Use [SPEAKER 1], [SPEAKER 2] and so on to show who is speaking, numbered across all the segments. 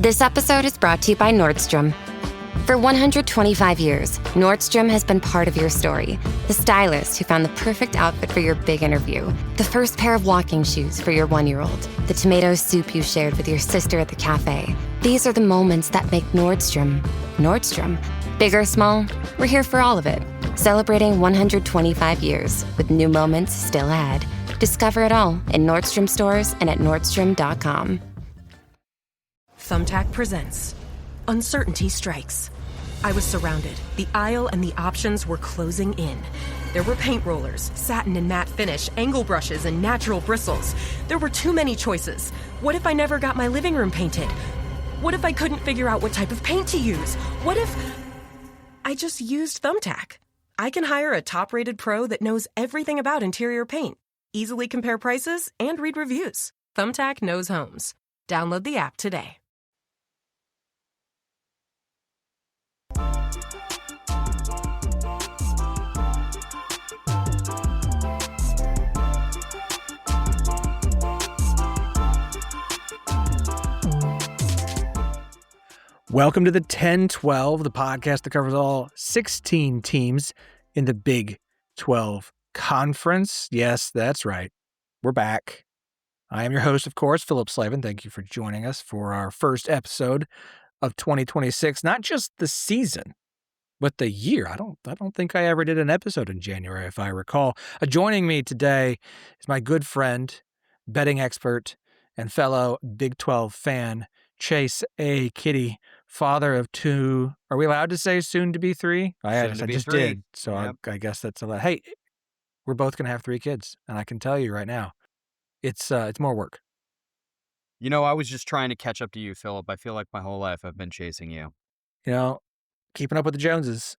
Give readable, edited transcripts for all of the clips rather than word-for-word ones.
[SPEAKER 1] This episode is brought to you by Nordstrom. For 125 years, Nordstrom has been part of your story. The stylist who found the perfect outfit for your big interview. The first pair of walking shoes for your 1-year-old. The tomato soup you shared with your sister at the cafe. These are the moments that make Nordstrom, Nordstrom. Big or small, we're here for all of it. Celebrating 125 years with new moments still ahead. Discover it all in Nordstrom stores and at Nordstrom.com.
[SPEAKER 2] Thumbtack presents Uncertainty Strikes. I was surrounded. The aisle and the options were closing in. There were paint rollers, satin and matte finish, angle brushes, and natural bristles. There were too many choices. What if I never got my living room painted? What if I couldn't figure out what type of paint to use? What if I just used Thumbtack? I can hire a top-rated pro that knows everything about interior paint, easily compare prices, and read reviews. Thumbtack knows homes. Download the app today.
[SPEAKER 3] Welcome to the 10-12, the podcast that covers all 16 teams in the Big 12 Conference. Yes, that's right. We're back. I am your host, of course, Phillip Slavin. Thank you for joining us for our first episode of 2026. Not just the season, but the year. I don't think I ever did an episode in January, if I recall. Joining me today is my good friend, betting expert, and fellow Big 12 fan, Chase A. Kitty, father of two. Are we allowed to say soon to be three? I just did. So yep. I guess that's allowed. Hey, we're both going to have 3 kids. And I can tell you right now, it's more work.
[SPEAKER 4] You know, I was just trying to catch up to you, Phillip. I feel like my whole life I've been chasing you.
[SPEAKER 3] You know, keeping up with the Joneses.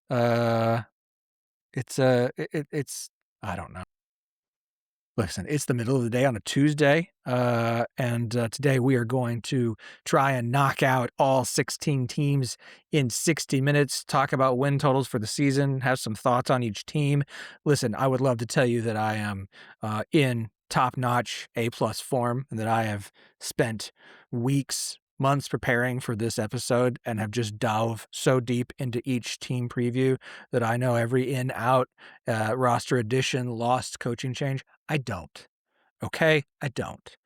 [SPEAKER 3] It's I don't know. Listen, it's the middle of the day on a Tuesday, and today we are going to try and knock out all 16 teams in 60 minutes, talk about win totals for the season, have some thoughts on each team. Listen, I would love to tell you that I am in top-notch A-plus form and that I have spent weeks, months preparing for this episode and have just dove so deep into each team preview that I know every in, out, roster addition, lost, coaching change. I don't. Okay? I don't.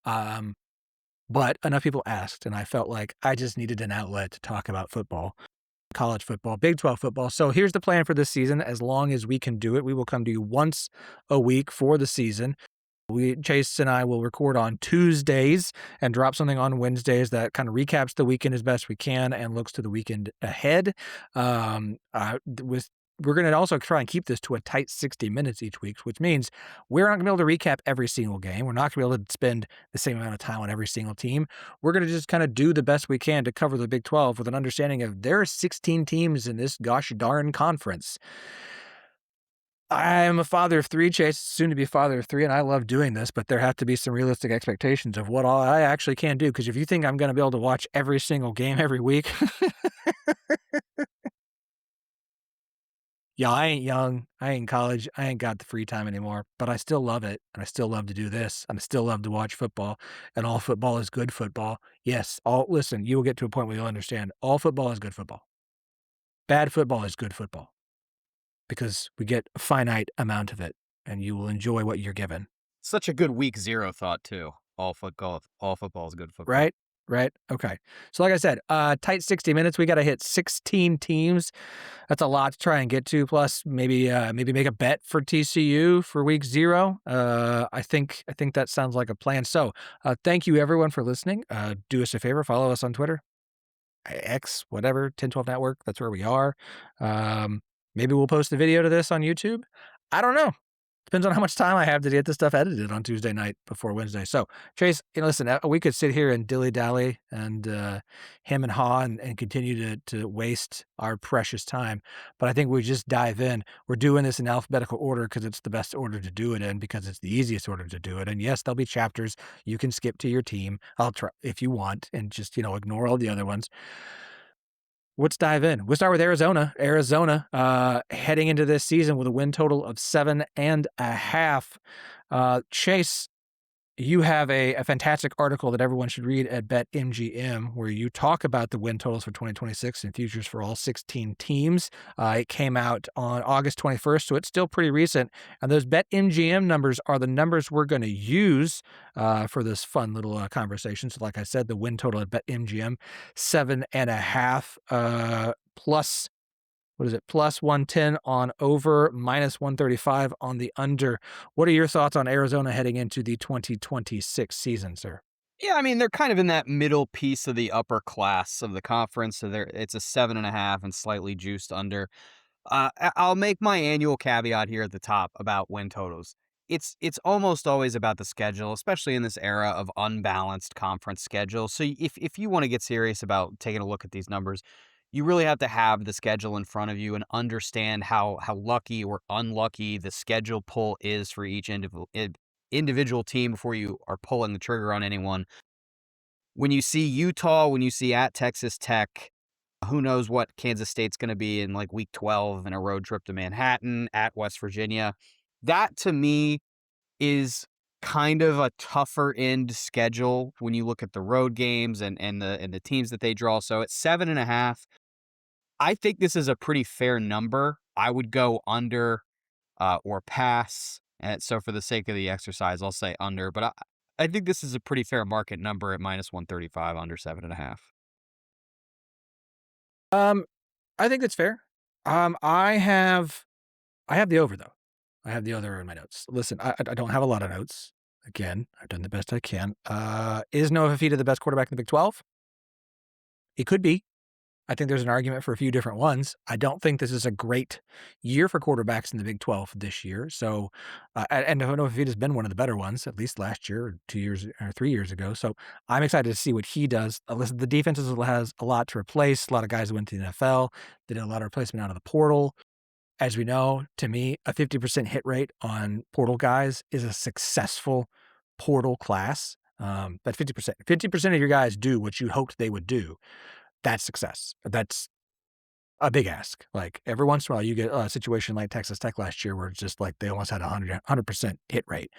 [SPEAKER 3] But enough people asked, and I felt like I just needed an outlet to talk about football, college football, Big 12 football. So here's the plan for this season. As long as we can do it, we will come to you once a week for the season. Chase and I will record on Tuesdays and drop something on Wednesdays that kind of recaps the weekend as best we can and looks to the weekend ahead. We're going to also try and keep this to a tight 60 minutes each week, which means we're not going to be able to recap every single game. We're not going to be able to spend the same amount of time on every single team. We're going to just kind of do the best we can to cover the Big 12 with an understanding of there are 16 teams in this gosh darn conference. I am a father of 3, Chase, soon to be a father of 3, and I love doing this, but there have to be some realistic expectations of what all I actually can do, because if you think I'm going to be able to watch every single game every week, yeah, I ain't young, I ain't in college, I ain't got the free time anymore, but I still love it, and I still love to do this, and I still love to watch football, and all football is good football. Yes, listen, you will get to a point where you'll understand, all football is good football. Bad football is good football. Because we get a finite amount of it, and you will enjoy what you're given.
[SPEAKER 4] Such a good week 0 thought, too. All football is good football.
[SPEAKER 3] Right. Okay. So like I said, tight 60 minutes. We got to hit 16 teams. That's a lot to try and get to. Plus, maybe make a bet for TCU for week 0. I think that sounds like a plan. So thank you, everyone, for listening. Do us a favor. Follow us on Twitter. X, whatever, 1012 Network. That's where we are. Maybe we'll post the video to this on YouTube. I don't know. Depends on how much time I have to get this stuff edited on Tuesday night before Wednesday. So, Chase, listen, we could sit here and dilly-dally and hem and haw and continue to waste our precious time. But I think we just dive in. We're doing this in alphabetical order because it's the best order to do it in, because it's the easiest order to do it. And yes, there'll be chapters you can skip to your team. I'll try if you want and just, ignore all the other ones. Let's dive in. We'll start with Arizona. Heading into this season with a win total of 7.5. Chase, you have a fantastic article that everyone should read at BetMGM where you talk about the win totals for 2026 and futures for all 16 teams. It came out on August 21st, so it's still pretty recent. And those BetMGM numbers are the numbers we're going to use for this fun little conversation. So like I said, the win total at BetMGM, 7.5 plus what is it? Plus 110 on over, minus 135 on the under. What are your thoughts on Arizona heading into the 2026 season, sir?
[SPEAKER 4] Yeah, I mean, they're kind of in that middle piece of the upper class of the conference. So it's a 7.5 and slightly juiced under. I'll make my annual caveat here at the top about win totals. It's almost always about the schedule, especially in this era of unbalanced conference schedule. So if you want to get serious about taking a look at these numbers, you really have to have the schedule in front of you and understand how lucky or unlucky the schedule pull is for each individual team before you are pulling the trigger on anyone. When you see Utah, when you see at Texas Tech, who knows what Kansas State's going to be in like week 12 in a road trip to Manhattan, at West Virginia. That to me is kind of a tougher end schedule when you look at the road games and the teams that they draw. So at 7.5, I think this is a pretty fair number. I would go under or pass. And so for the sake of the exercise, I'll say under. But I think this is a pretty fair market number at minus 135 under 7.5.
[SPEAKER 3] I think that's fair. I have the over though. I have the over in my notes. Listen, I don't have a lot of notes. Again, I've done the best I can. Is Noah Fifita the best quarterback in the Big 12? He could be. I think there's an argument for a few different ones. I don't think this is a great year for quarterbacks in the Big 12 this year. So, and Noah Fifita's been one of the better ones, at least last year, or 2 years, or 3 years ago. So I'm excited to see what he does. Listen, the defense has a lot to replace. A lot of guys who went to the NFL. They did a lot of replacement out of the portal. As we know, to me, a 50% hit rate on portal guys is a successful portal class. But 50% of your guys do what you hoped they would do. That's success. That's a big ask. Like every once in a while, you get a situation like Texas Tech last year where it's just like they almost had 100% hit rate.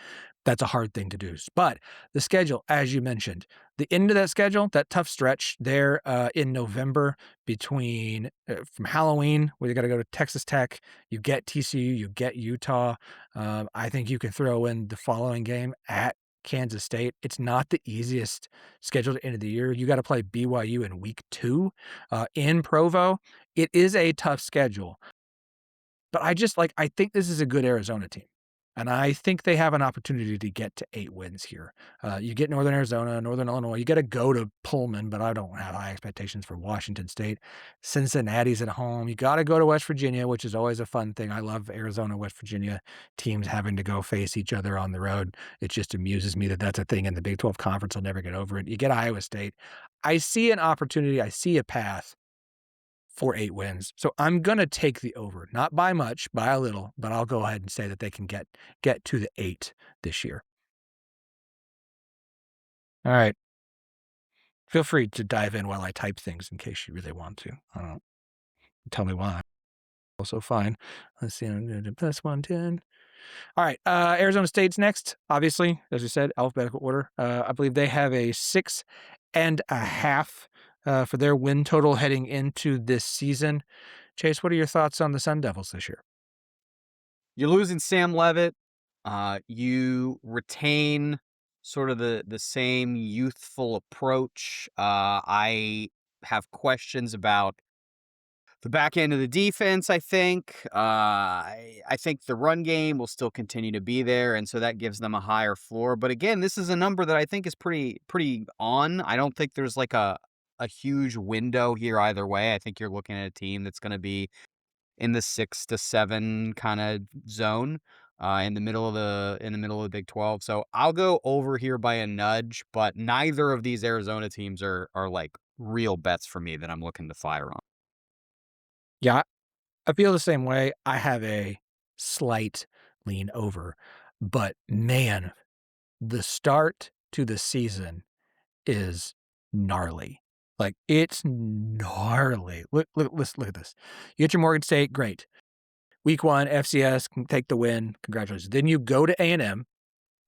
[SPEAKER 3] That's a hard thing to do. But the schedule, as you mentioned, the end of that schedule, that tough stretch there in November between from Halloween, where you got to go to Texas Tech, you get TCU, you get Utah. I think you can throw in the following game at Kansas State. It's not the easiest schedule to end of the year. You got to play BYU in week 2 in Provo. It is a tough schedule, but I think this is a good Arizona team. And I think they have an opportunity to get to 8 wins here. You get Northern Arizona, Northern Illinois. You got to go to Pullman, but I don't have high expectations for Washington State. Cincinnati's at home. You got to go to West Virginia, which is always a fun thing. I love Arizona, West Virginia teams having to go face each other on the road. It just amuses me that that's a thing in the Big 12 Conference. I'll never get over it. You get Iowa State. I see an opportunity. I see a path for 8 wins. So I'm going to take the over, not by much, by a little, but I'll go ahead and say that they can get to the 8 this year. All right. Feel free to dive in while I type things in case you really want to. I don't tell me why. Also fine. Let's see. I'm going to do plus 110. All right. Arizona State's next, obviously, as we said, alphabetical order. I believe they have a 6.5 for their win total heading into this season. Chase, what are your thoughts on the Sun Devils this year?
[SPEAKER 4] You're losing Sam Levitt. You retain sort of the same youthful approach. I have questions about the back end of the defense, I think. I think the run game will still continue to be there, and so that gives them a higher floor. But again, this is a number that I think is pretty on. I don't think there's like a huge window here either way. I think you're looking at a team that's going to be in the 6 to 7 kind of zone, in the middle of the Big 12. So I'll go over here by a nudge, but neither of these Arizona teams are like real bets for me that I'm looking to fire on.
[SPEAKER 3] Yeah, I feel the same way. I have a slight lean over, but man, the start to the season is gnarly. Like it's gnarly. Look at this. You get your Morgan State, great. Week 1, FCS can take the win. Congratulations. Then you go to A&M.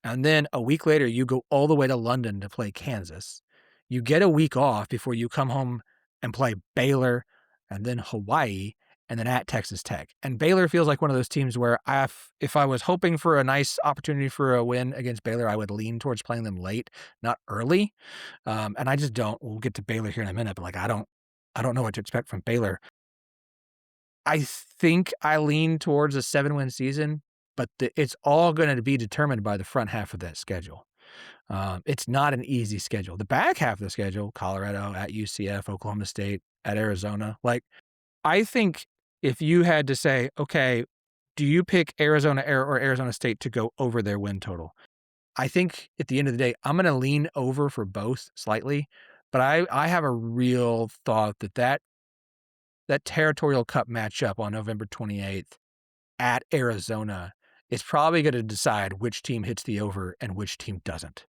[SPEAKER 3] And then a week later, you go all the way to London to play Kansas. You get a week off before you come home and play Baylor and then Hawaii and then at Texas Tech. And Baylor feels like one of those teams where if I was hoping for a nice opportunity for a win against Baylor, I would lean towards playing them late, not early. And I just don't. We'll get to Baylor here in a minute, but like I don't know what to expect from Baylor. I think I lean towards a 7-win season, but it's all going to be determined by the front half of that schedule. It's not an easy schedule. The back half of the schedule, Colorado, at UCF, Oklahoma State, at Arizona. Like, I think if you had to say, okay, do you pick Arizona or Arizona State to go over their win total? I think at the end of the day, I'm going to lean over for both slightly, but I have a real thought that Territorial Cup matchup on November 28th at Arizona is probably going to decide which team hits the over and which team doesn't.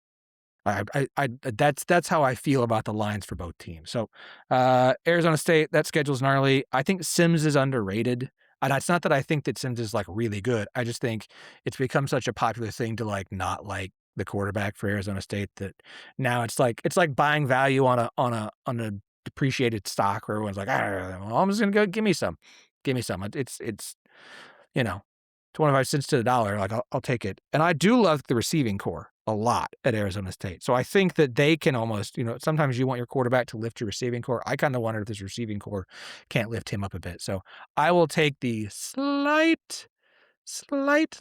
[SPEAKER 3] That's how I feel about the lines for both teams. So Arizona State, that schedule's gnarly. I think Sims is underrated. And it's not that I think that Sims is like really good. I just think it's become such a popular thing to like not like the quarterback for Arizona State that now it's like buying value on a depreciated stock where everyone's like, well, I'm just gonna go give me some. It's 25 cents to the dollar. Like I'll take it. And I do love the receiving core a lot at Arizona State. So I think that they can almost, sometimes you want your quarterback to lift your receiving core. I kind of wonder if this receiving core can't lift him up a bit. So I will take the slight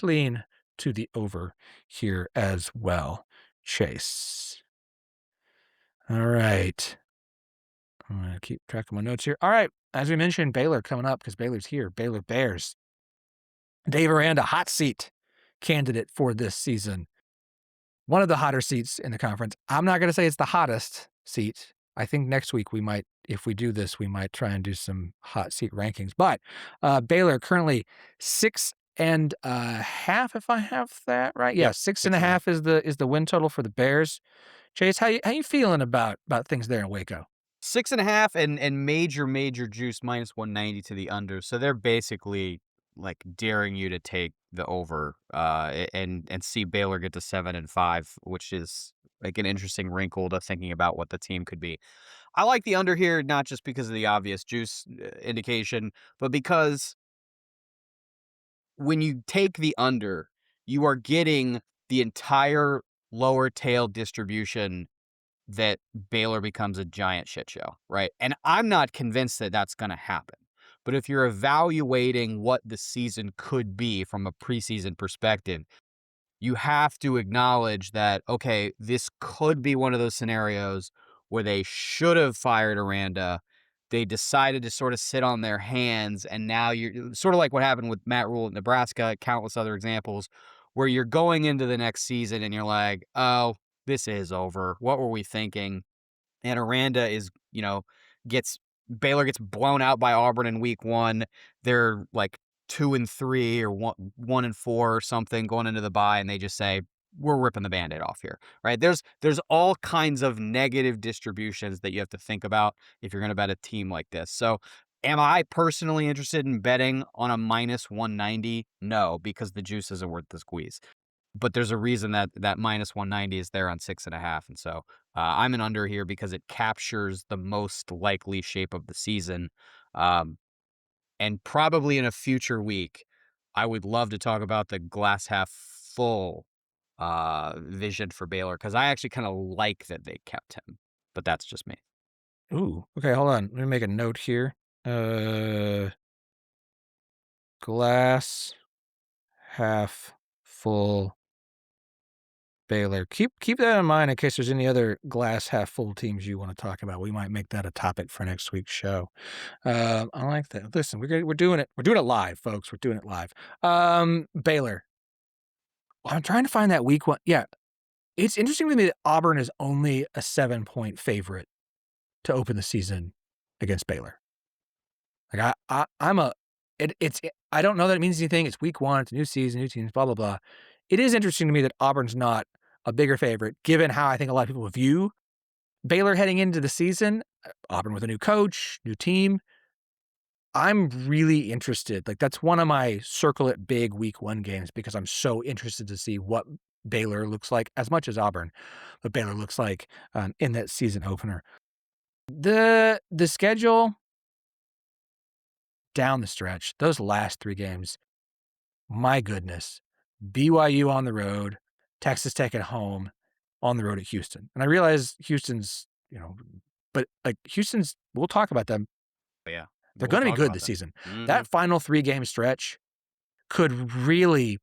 [SPEAKER 3] lean to the over here as well. Chase. All right. I'm going to keep track of my notes here. All right. As we mentioned, Baylor coming up because Baylor's here. Baylor Bears. Dave Aranda, hot seat candidate for this season. One of the hotter seats in the conference. I'm not going to say it's the hottest seat. I think next week if we do this, we might try and do some hot seat rankings. But Baylor currently 6.5, if I have that right. Yeah, 6.5 is the win total for the Bears. Chase, how you feeling about things there in Waco?
[SPEAKER 4] 6.5 and major juice -190 to the under. So they're basically like daring you to take the over and see Baylor get to 7-5, which is like an interesting wrinkle to thinking about what the team could be. I like the under here, not just because of the obvious juice indication, but because when you take the under, you are getting the entire lower tail distribution that Baylor becomes a giant shit show, right? And I'm not convinced that that's going to happen. But if you're evaluating what the season could be from a preseason perspective, you have to acknowledge that, okay, this could be one of those scenarios where they should have fired Aranda. They decided to sort of sit on their hands, and now you're sort of like what happened with Matt Rule at Nebraska, countless other examples, where you're going into the next season and you're like, oh, this is over. What were we thinking? And Aranda Baylor gets blown out by Auburn in week 1. They're like 2-3 or 1-4 or something going into the bye, and they just say, we're ripping the Band-Aid off here, right? There's all kinds of negative distributions that you have to think about if you're going to bet a team like this. So am I personally interested in betting on a -190? No, because the juice isn't worth the squeeze. But there's a reason that -190 is there on 6.5. And so I'm an under here because it captures the most likely shape of the season. And probably in a future week, I would love to talk about the glass half full vision for Baylor because I actually kind of like that they kept him. But that's just me.
[SPEAKER 3] Ooh, okay, hold on. Let me make a note here. Glass half full Baylor. Keep that in mind in case there's any other glass half full teams you want to talk about. We might make that a topic for next week's show. I like that. Listen, we're doing it. We're doing it live, folks. We're doing it live. Baylor. I'm trying to find that week 1. Yeah, it's interesting to me that Auburn is only a 7-point favorite to open the season against Baylor. Like I don't know that it means anything. It's week 1. It's a new season, new teams, blah blah blah. It is interesting to me that Auburn's not a bigger favorite, given how I think a lot of people view Baylor heading into the season. Auburn with a new coach, new team. I'm really interested. Like that's one of my circle it big week 1 games because I'm so interested to see what Baylor looks like, as much as Auburn, but Baylor looks like in that season opener. The schedule down the stretch, those last 3 games, my goodness. BYU on the road, Texas Tech at home, on the road at Houston. And I realize Houston's, but like Houston's, we'll talk about them.
[SPEAKER 4] Yeah.
[SPEAKER 3] They're going to be good this season.
[SPEAKER 4] Mm-hmm.
[SPEAKER 3] That final 3-game stretch could really,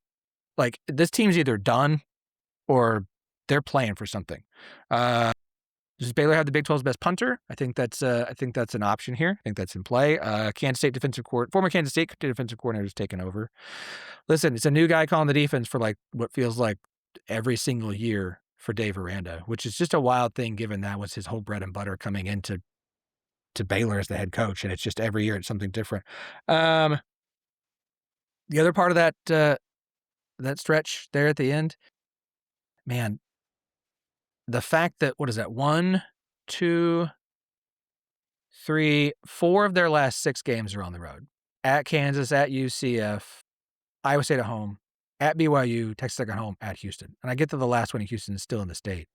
[SPEAKER 3] like, this team's either done or they're playing for something. Does Baylor have the Big 12's best punter? I think that's an option here. I think that's in play. Kansas State former Kansas State defensive coordinator is taking over. Listen, it's a new guy calling the defense for like what feels like every single year for Dave Aranda, which is just a wild thing given that was his whole bread and butter coming into Baylor as the head coach, and it's just every year it's something different. The other part of that stretch there at the end, man, the fact that, what is that, 1, 2, 3, 4 of their last 6 games are on the road. At Kansas, at UCF, Iowa State at home, at BYU, Texas Tech at home, at Houston. And I get that the last one in Houston is still in the state.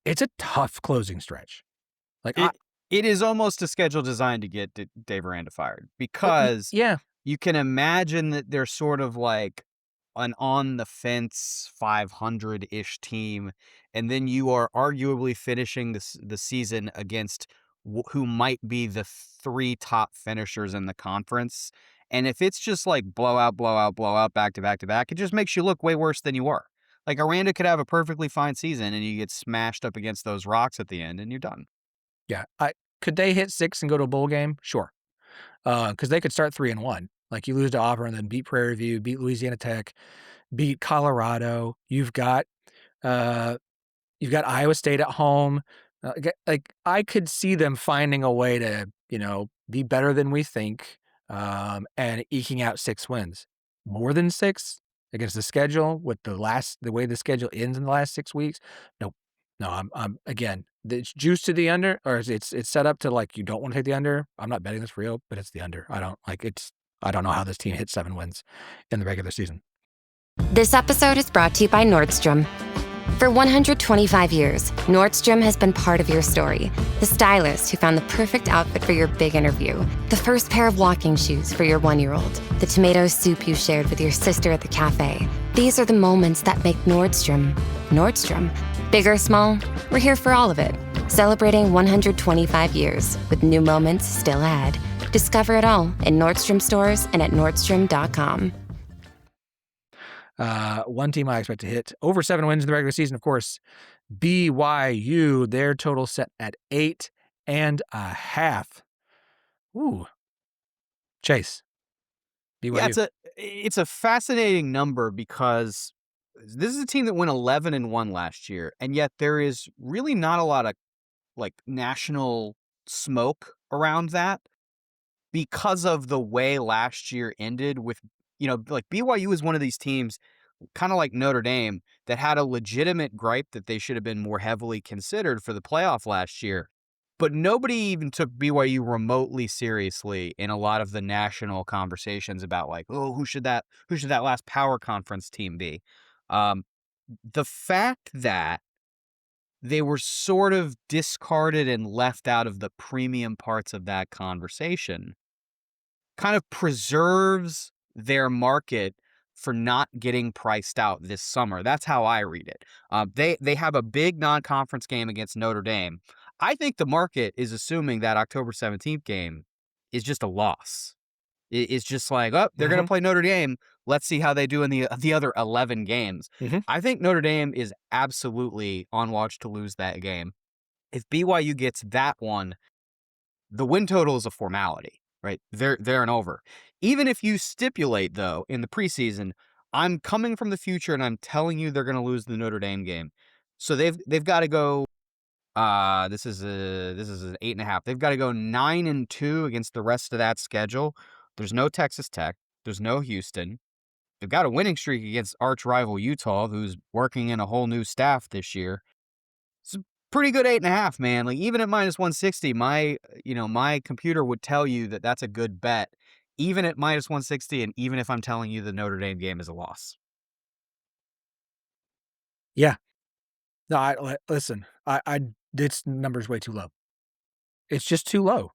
[SPEAKER 3] It's a tough closing stretch. Like
[SPEAKER 4] it is almost a schedule designed to get Dave Aranda fired, because you can imagine that they're sort of like an on-the-fence 500-ish team, and then you are arguably finishing the season against who might be the 3 top finishers in the conference. And if it's just like blowout, back to back to back, it just makes you look way worse than you were. Like, Aranda could have a perfectly fine season, and you get smashed up against those rocks at the end, and you're done.
[SPEAKER 3] Yeah. Could they hit 6 and go to a bowl game? Sure. Because they could start 3-1. Like, you lose to Auburn, then beat Prairie View, beat Louisiana Tech, beat Colorado. You've got Iowa State at home. Like, I could see them finding a way to, be better than we think, and eking out 6 wins. More than 6 against the schedule with the way the schedule ends in the last 6 weeks. Nope. No, I'm again, it's juiced to the under, or it's set up to, like, you don't want to take the under. I'm not betting this for real, but it's the under. I don't know how this team hits 7 wins in the regular season.
[SPEAKER 1] This episode is brought to you by Nordstrom. For 125 years, Nordstrom has been part of your story. The stylist who found the perfect outfit for your big interview. The first pair of walking shoes for your 1-year-old. The tomato soup you shared with your sister at the cafe. These are the moments that make Nordstrom, Nordstrom. Big or small, we're here for all of it. Celebrating 125 years with new moments still ahead. Discover it all in Nordstrom stores and at Nordstrom.com.
[SPEAKER 3] One team I expect to hit over 7 wins in the regular season, of course, BYU. Their total set at 8.5. Ooh, Chase. BYU.
[SPEAKER 4] Yeah, it's a fascinating number, because this is a team that went 11-1 last year, and yet there is really not a lot of like national smoke around that, because of the way last year ended with, like, BYU is one of these teams, kind of like Notre Dame, that had a legitimate gripe that they should have been more heavily considered for the playoff last year. But nobody even took BYU remotely seriously in a lot of the national conversations about, like, oh, who should that last power conference team be? The fact that they were sort of discarded and left out of the premium parts of that conversation kind of preserves their market for not getting priced out this summer. That's how I read it. They have a big non-conference game against Notre Dame. I think the market is assuming that October 17th game is just a loss. It's just like, oh, they're going to play Notre Dame. Let's see how they do in the other 11 games. I think Notre Dame is absolutely on watch to lose that game. If BYU gets that one, the win total is a formality, right? They're and over. Even if you stipulate, though, in the preseason, I'm coming from the future and I'm telling you they're going to lose the Notre Dame game. So they've got to go. This is an 8.5. They've got to go 9-2 against the rest of that schedule. There's no Texas Tech. There's no Houston. They've got a winning streak against arch rival Utah, who's working in a whole new staff this year. It's a pretty good 8.5, man. Like, even at minus 160, my computer would tell you that that's a good bet, even at minus 160, and even if I'm telling you the Notre Dame game is a loss.
[SPEAKER 3] Yeah. No, listen. This number's way too low. It's just too low.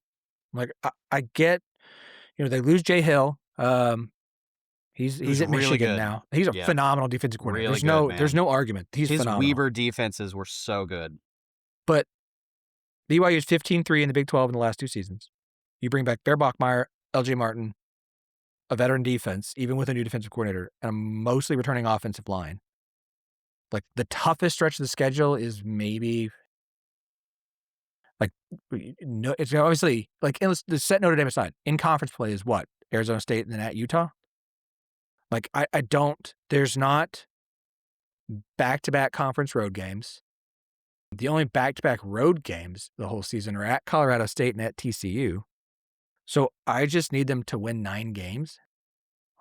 [SPEAKER 3] Like I get, they lose Jay Hill. He's
[SPEAKER 4] Who's
[SPEAKER 3] at
[SPEAKER 4] really
[SPEAKER 3] Michigan
[SPEAKER 4] good.
[SPEAKER 3] now. He's a
[SPEAKER 4] Yeah,
[SPEAKER 3] phenomenal defensive coordinator.
[SPEAKER 4] really good,
[SPEAKER 3] There's
[SPEAKER 4] man.
[SPEAKER 3] no argument. He's
[SPEAKER 4] His
[SPEAKER 3] phenomenal.
[SPEAKER 4] Weaver defenses were so good.
[SPEAKER 3] But BYU's 15-3 in the Big 12 in the last 2 seasons. You bring back Bear Bachmeier, LJ Martin, a veteran defense, even with a new defensive coordinator, and a mostly returning offensive line. Like, the toughest stretch of the schedule is maybe, like, no, it's obviously, like, let's set Notre Dame aside. In conference play is what? Arizona State and then at Utah? Like, I don't, there's not back-to-back conference road games. The only back-to-back road games the whole season are at Colorado State and at TCU. So I just need them to win 9 games.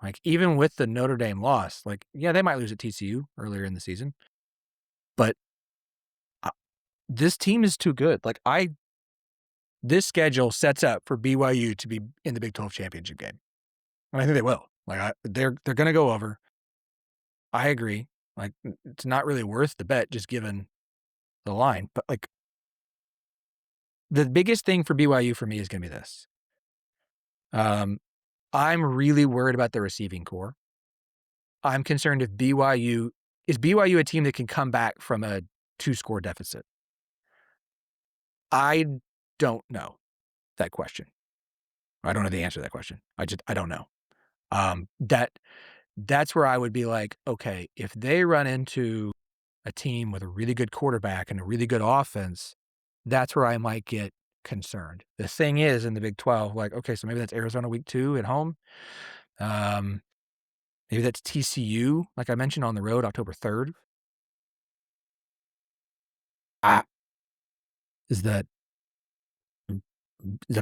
[SPEAKER 3] Like, even with the Notre Dame loss, like, yeah, they might lose at TCU earlier in the season, but this team is too good. Like, this schedule sets up for BYU to be in the Big 12 championship game, and I think they will. Like, they're going to go over. I agree. Like, it's not really worth the bet just given the line, but like, the biggest thing for BYU for me is going to be this. I'm really worried about the receiving core. I'm concerned if BYU a team that can come back from a 2-score deficit? I don't know that question. I don't know the answer to that question. I don't know. That's where I would be like, okay, if they run into a team with a really good quarterback and a really good offense, that's where I might get concerned. The thing is, in the Big 12, like, okay, so maybe that's Arizona week 2 at home. Maybe that's TCU, like I mentioned, on the road, October 3rd. Is that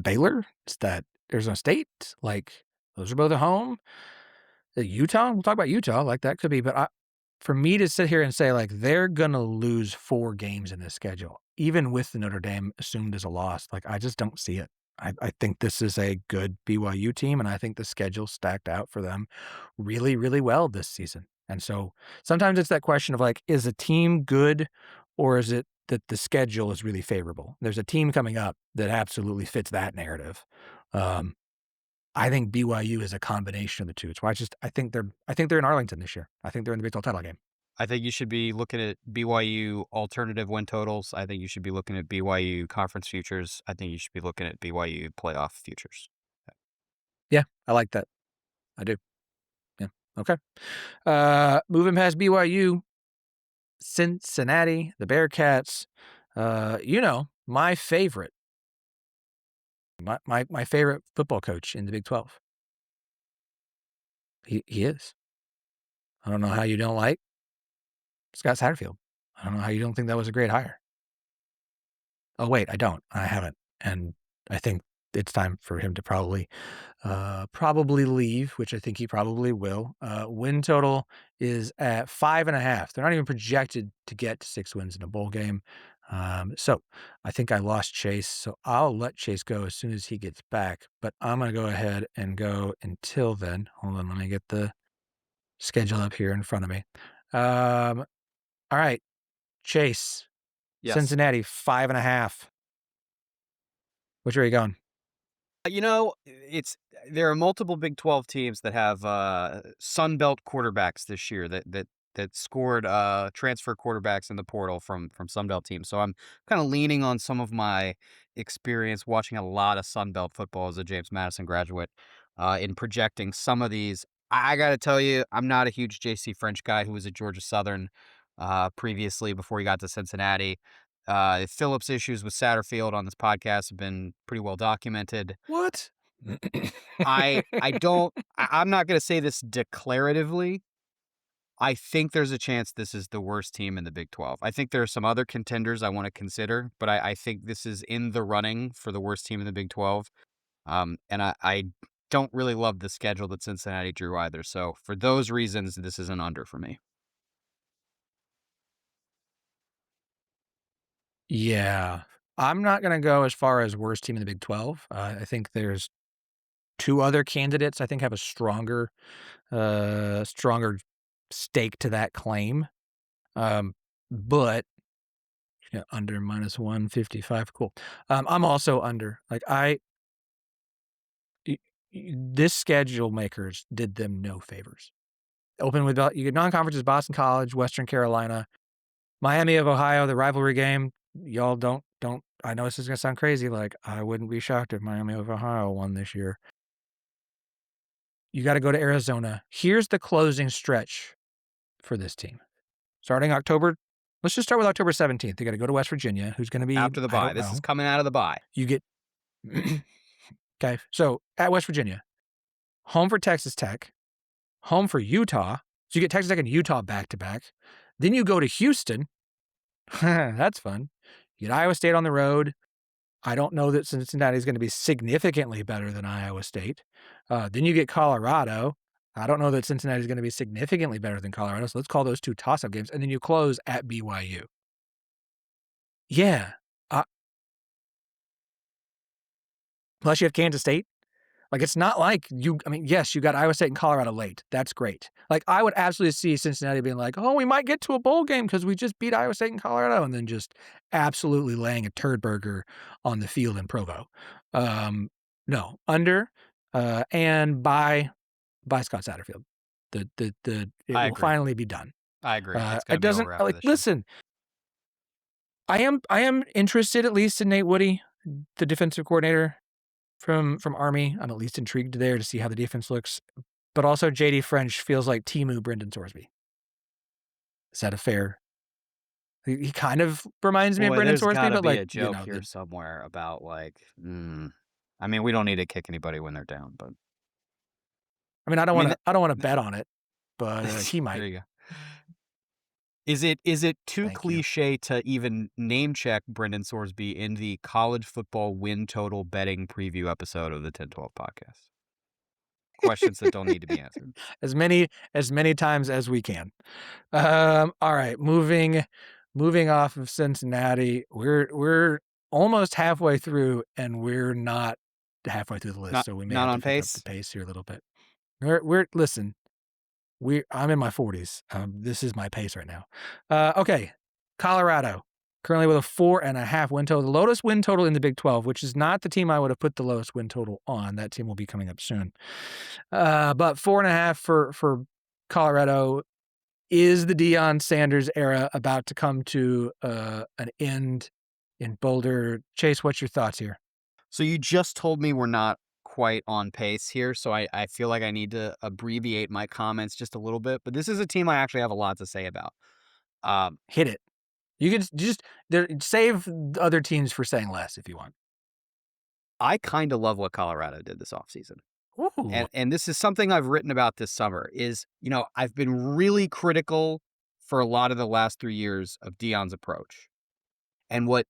[SPEAKER 3] Baylor? Is that Arizona State? Like, those are both at home. Utah? We'll talk about Utah. Like, that could be. But for me to sit here and say, like, they're going to lose 4 games in this schedule, even with the Notre Dame assumed as a loss, like, I just don't see it. I think this is a good BYU team, and I think the schedule stacked out for them really, really well this season. And so sometimes it's that question of, like, is a team good, or is it that the schedule is really favorable? There's a team coming up that absolutely fits that narrative. I think BYU is a combination of the two. It's why I think they're in Arlington this year. I think they're in the Big 12 title game.
[SPEAKER 4] I think you should be looking at BYU alternative win totals. I think you should be looking at BYU conference futures. I think you should be looking at BYU playoff futures.
[SPEAKER 3] Yeah, I like that. I do. Yeah. Okay. Moving past BYU, Cincinnati, the Bearcats. My favorite, my favorite football coach in the Big 12. He is. I don't know how you don't like Scott Satterfield. I don't know how you don't think that was a great hire. Oh, wait, I don't. I haven't. And I think it's time for him to probably leave, which I think he probably will. Win total is at 5.5. They're not even projected to get to 6 wins in a bowl game. So I think I lost Chase, so I'll let Chase go as soon as he gets back. But I'm going to go ahead and go until then. Hold on, let me get the schedule up here in front of me. All right, Chase,
[SPEAKER 4] Yes.
[SPEAKER 3] Cincinnati, 5.5. Which way are you going?
[SPEAKER 4] There are multiple Big 12 teams that have Sun Belt quarterbacks this year that scored transfer quarterbacks in the portal from Sun Belt teams. So I'm kind of leaning on some of my experience watching a lot of Sun Belt football as a James Madison graduate in projecting some of these. I got to tell you, I'm not a huge JC French guy who was at Georgia Southern previously before he got to Cincinnati. Phillip's issues with Satterfield on this podcast have been pretty well documented.
[SPEAKER 3] What?
[SPEAKER 4] I'm not going to say this declaratively. I think there's a chance this is the worst team in the Big 12. I think there are some other contenders I want to consider, but I think this is in the running for the worst team in the Big 12. And I don't really love the schedule that Cincinnati drew either. So for those reasons, this is an under for me.
[SPEAKER 3] Yeah. I'm not going to go as far as worst team in the Big 12. I think there's 2 other candidates I think have a stronger stake to that claim. but under minus 155. Cool. I'm also under. Like this schedule makers did them no favors. Open with you get non-conferences: Boston College, Western Carolina, Miami of Ohio, the rivalry game. Y'all don't. I know this is gonna sound crazy. Like, I wouldn't be shocked if Miami of Ohio won this year. You got to go to Arizona. Here's the closing stretch for this team. Starting October, let's just start with October 17th. They got to go to West Virginia, who's going to be
[SPEAKER 4] After the bye. This is coming out of the bye.
[SPEAKER 3] You get okay. So at West Virginia, home for Texas Tech, home for Utah. So you get Texas Tech and Utah back to back. Then you go to Houston. That's fun. You get Iowa State on the road. I don't know that Cincinnati is going to be significantly better than Iowa State. Then you get Colorado. I don't know that Cincinnati is going to be significantly better than Colorado. So let's call those two toss-up games. And then you close at BYU. Yeah. Plus you have Kansas State. Like, it's not like yes, you got Iowa State and Colorado late. That's great. Like, I would absolutely see Cincinnati being like, oh, we might get to a bowl game because we just beat Iowa State and Colorado, and then just absolutely laying a turd burger on the field in Provo. No, under, and by Scott Satterfield. It will finally be done.
[SPEAKER 4] I agree.
[SPEAKER 3] It doesn't listen. I am interested, at least, in Nate Woody, the defensive coordinator from Army. I'm at least intrigued there to see how the defense looks. But also JD French feels like Temu Brendan Sorsby. Is that a fair? He kind of reminds me of Brendan Sorsby, but like,
[SPEAKER 4] a joke here somewhere about like, I mean, we don't need to kick anybody when they're down, but
[SPEAKER 3] I mean, I don't want to bet on it, but he might.
[SPEAKER 4] There you go. Is it too cliche to even name check Brendan Sorsby in the college football win total betting preview episode of the 10-12 podcast? Questions that don't need to be answered.
[SPEAKER 3] As many times as we can. All right, moving off of Cincinnati, we're almost halfway through, and we're not halfway through the list, so we may
[SPEAKER 4] not
[SPEAKER 3] have
[SPEAKER 4] on
[SPEAKER 3] to pick
[SPEAKER 4] pace.
[SPEAKER 3] up the pace here a little bit. Listen. I'm in my 40s. This is my pace right now. Okay, Colorado, currently with a 4.5 win total. The lowest win total in the Big 12, which is not the team I would have put the lowest win total on. That team will be coming up soon. But 4.5 for Colorado. Is the Deion Sanders era about to come to an end in Boulder? Chase, what's your thoughts here?
[SPEAKER 4] So you just told me we're not quite on pace here, so I feel like I need to abbreviate my comments just a little bit, but this is a team I actually have a lot to say about.
[SPEAKER 3] Hit it. You can just save other teams for saying less if you want.
[SPEAKER 4] I kind of love what Colorado did this offseason. And this is something I've written about this summer is, I've been really critical for a lot of the last 3 years of Deion's approach. And what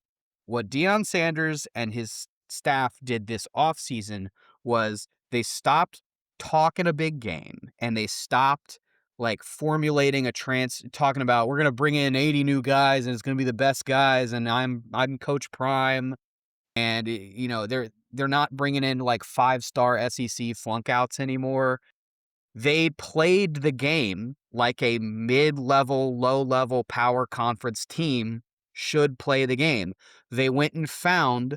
[SPEAKER 4] Deion Sanders and his staff did this offseason was they stopped talking a big game, and they stopped like formulating talking about we're going to bring in 80 new guys and it's going to be the best guys and I'm Coach Prime, and they're not bringing in like 5-star SEC flunkouts anymore. They played the game like a mid-level, low-level power conference team should play the game. They went and found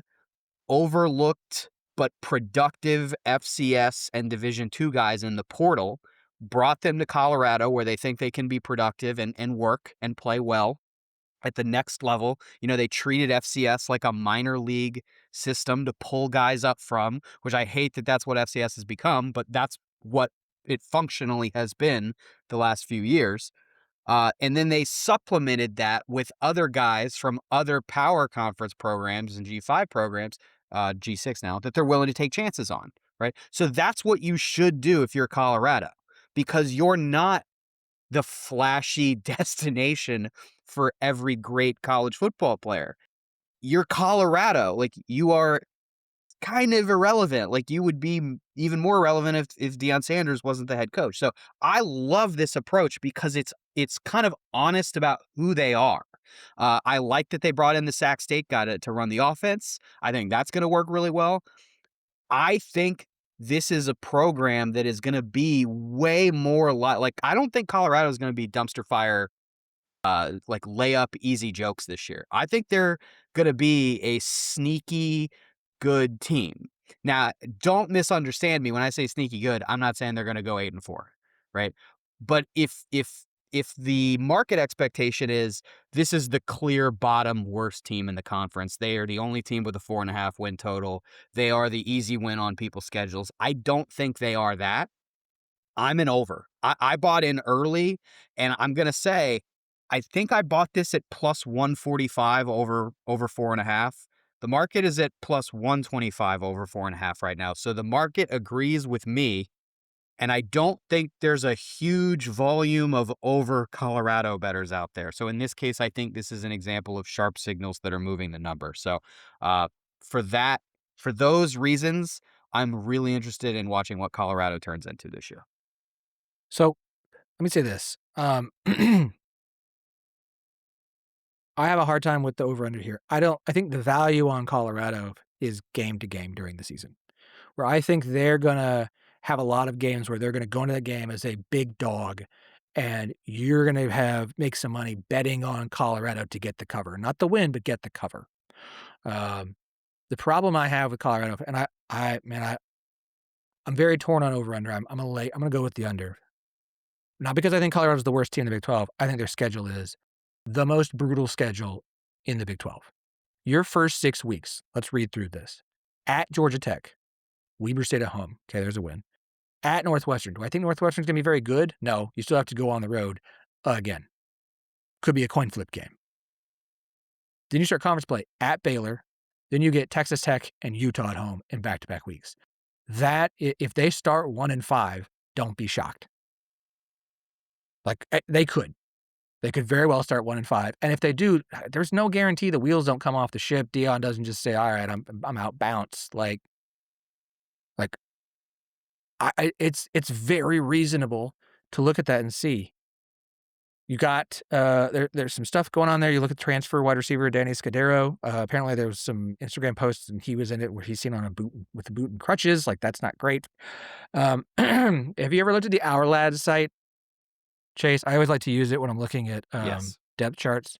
[SPEAKER 4] overlooked but productive FCS and Division II guys in the portal, brought them to Colorado where they think they can be productive and work and play well at the next level. They treated FCS like a minor league system to pull guys up from, which I hate that that's what FCS has become, but that's what it functionally has been the last few years. And then they supplemented that with other guys from other power conference programs and G5 programs, G6 now, that they're willing to take chances on, right? So that's what you should do if you're Colorado, because you're not the flashy destination for every great college football player. You're Colorado. Like, you are kind of irrelevant. Like, you would be even more relevant if Deion Sanders wasn't the head coach. So I love this approach because it's kind of honest about who they are. I like that they brought in the Sac State guy to run the offense. I think that's going to work really well. I think this is a program that is going to be way more like I don't think Colorado is going to be dumpster fire like layup easy jokes this year. I think they're going to be a sneaky good team. Now, don't misunderstand me when I say sneaky good. I'm not saying they're going to go 8-4, right? But if the market expectation is this is the clear bottom worst team in the conference, they are the only team with a 4.5 win total. They are the easy win on people's schedules. I don't think they are that. I'm an over. I bought in early, and I'm going to say, I think I bought this at plus 145 over 4.5. The market is at plus 125 over 4.5 right now. So the market agrees with me, and I don't think there's a huge volume of over Colorado bettors out there. So in this case, I think this is an example of sharp signals that are moving the number. So for those reasons, I'm really interested in watching what Colorado turns into this year.
[SPEAKER 3] So let me say this. I have a hard time with the over-under here. I think the value on Colorado is game to game during the season, where I think they're going to have a lot of games where they're going to go into the game as a big dog, and you're going to make some money betting on Colorado to get the cover. Not the win, but get the cover. The problem I have with Colorado, and I'm very torn on over-under. I'm going to go with the under. Not because I think Colorado's the worst team in the Big 12. I think their schedule is the most brutal schedule in the Big 12. Your first 6 weeks, let's read through this. At Georgia Tech, Weber State at home. Okay, there's a win. At Northwestern. Do I think Northwestern's going to be very good? No. You still have to go on the road again. Could be a coin flip game. Then you start conference play at Baylor. Then you get Texas Tech and Utah at home in back-to-back weeks. That, if they start 1-5, don't be shocked. Like, they could. They could very well start 1-5. And if they do, there's no guarantee the wheels don't come off the ship. Dion doesn't just say, all right, I'm out bounce. It's very reasonable to look at that and see. You got, there's some stuff going on there. You look at transfer wide receiver, Danny Scudero. Apparently there was some Instagram posts and he was in it where he's seen on a boot with a boot and crutches. Like, that's not great. Have you ever looked at the Our Lads site? Chase, I always like to use it when I'm looking at
[SPEAKER 4] Yes.
[SPEAKER 3] depth charts.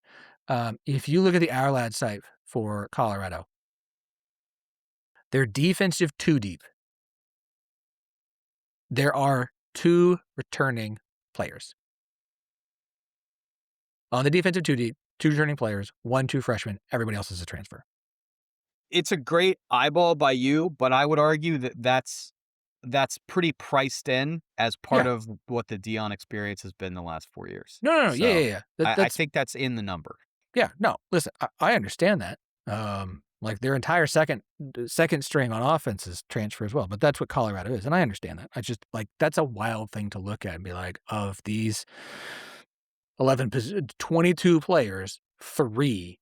[SPEAKER 3] If you look at the Our Lads site for Colorado, their defensive 2 deep, there are 2 returning players. On the defensive 2 deep, 2 returning players, 1 2 freshmen. Everybody else is a transfer.
[SPEAKER 4] It's a great eyeball by you, but I would argue that that's pretty priced in as part of what the Dion experience has been the last 4 years.
[SPEAKER 3] No.
[SPEAKER 4] So
[SPEAKER 3] Yeah.
[SPEAKER 4] I think that's in the number.
[SPEAKER 3] Yeah, no, listen, I understand that. Like, their entire second string on offense is transfer as well, but that's what Colorado is, and I understand that. I just, like, that's a wild thing to look at and be like, of these 22 players, 2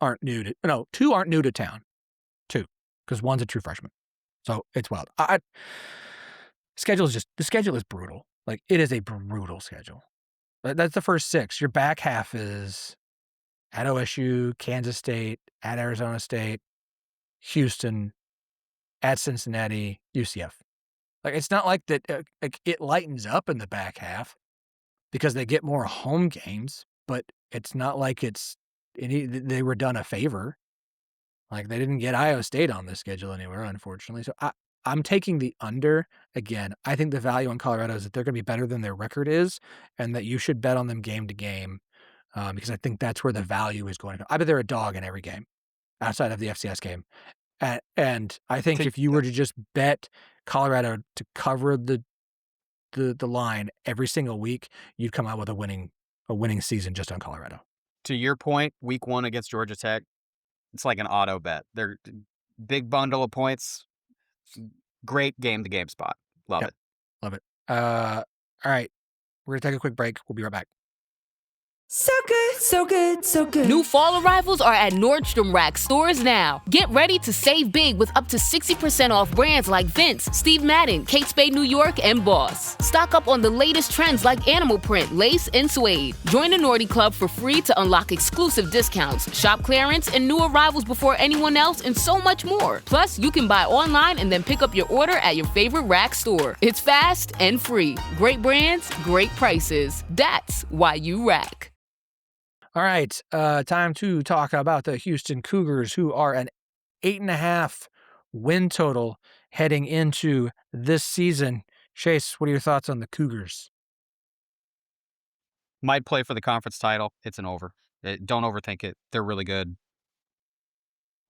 [SPEAKER 3] aren't new to town. 2, because 1's a true freshman. So it's wild. The schedule is brutal. Like, it is a brutal schedule. That's the first 6. Your back half is at OSU, Kansas State, at Arizona State, Houston, at Cincinnati, UCF. Like, it's not like that. Like, it lightens up in the back half because they get more home games, but it's not like they were done a favor. Like, they didn't get Iowa State on the schedule anywhere, unfortunately. So I'm taking the under. Again, I think the value on Colorado is that they're going to be better than their record is, and that you should bet on them game to game, because I think that's where the value is going to go. I bet they're a dog in every game outside of the FCS game. And I think if you were to just bet Colorado to cover the line every single week, you'd come out with a winning season just on Colorado.
[SPEAKER 4] To your point, week 1 against Georgia Tech, it's like an auto bet. They're big bundle of points. Great game-to-game spot. Love it.
[SPEAKER 3] Love it. All right. We're going to take a quick break. We'll be right back.
[SPEAKER 5] So good, so good, so good.
[SPEAKER 6] New fall arrivals are at Nordstrom Rack stores now. Get ready to save big with up to 60% off brands like Vince, Steve Madden, Kate Spade New York, and Boss. Stock up on the latest trends like animal print, lace, and suede. Join the Nordy Club for free to unlock exclusive discounts, shop clearance, and new arrivals before anyone else, and so much more. Plus, you can buy online and then pick up your order at your favorite Rack store. It's fast and free. Great brands, great prices. That's why you rack.
[SPEAKER 3] All right, time to talk about the Houston Cougars, who are an 8.5 win total heading into this season. Chase, what are your thoughts on the Cougars?
[SPEAKER 4] Might play for the conference title. It's an over. Don't overthink it. They're really good.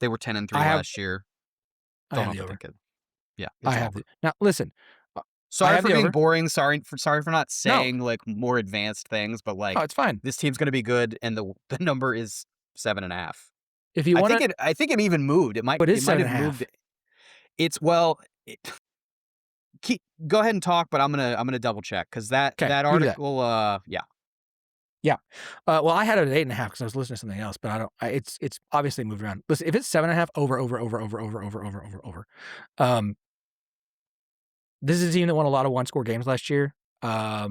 [SPEAKER 4] They were 10-3
[SPEAKER 3] I have
[SPEAKER 4] last year.
[SPEAKER 3] I
[SPEAKER 4] Don't
[SPEAKER 3] have the over.
[SPEAKER 4] overthink it. Yeah,
[SPEAKER 3] I
[SPEAKER 4] it's an
[SPEAKER 3] have
[SPEAKER 4] over.
[SPEAKER 3] the now. Listen, I
[SPEAKER 4] Sorry
[SPEAKER 3] have
[SPEAKER 4] for
[SPEAKER 3] the
[SPEAKER 4] being
[SPEAKER 3] over.
[SPEAKER 4] boring. Sorry for not
[SPEAKER 3] No,
[SPEAKER 4] saying like more advanced things, but
[SPEAKER 3] no,
[SPEAKER 4] like
[SPEAKER 3] it's fine.
[SPEAKER 4] this team's gonna be good, and the number is 7.5.
[SPEAKER 3] If you want to,
[SPEAKER 4] I think it even moved. It might
[SPEAKER 3] it is
[SPEAKER 4] have
[SPEAKER 3] 7.5.
[SPEAKER 4] moved. It's well. Go ahead and talk, but I'm gonna double check because that
[SPEAKER 3] Okay, you do that.
[SPEAKER 4] article. Yeah.
[SPEAKER 3] Yeah. Well, I had it at 8.5 because I was listening to something else, but I don't. It's obviously moved around. Listen, if it's 7.5, over. This is a team that won a lot of one-score games last year. I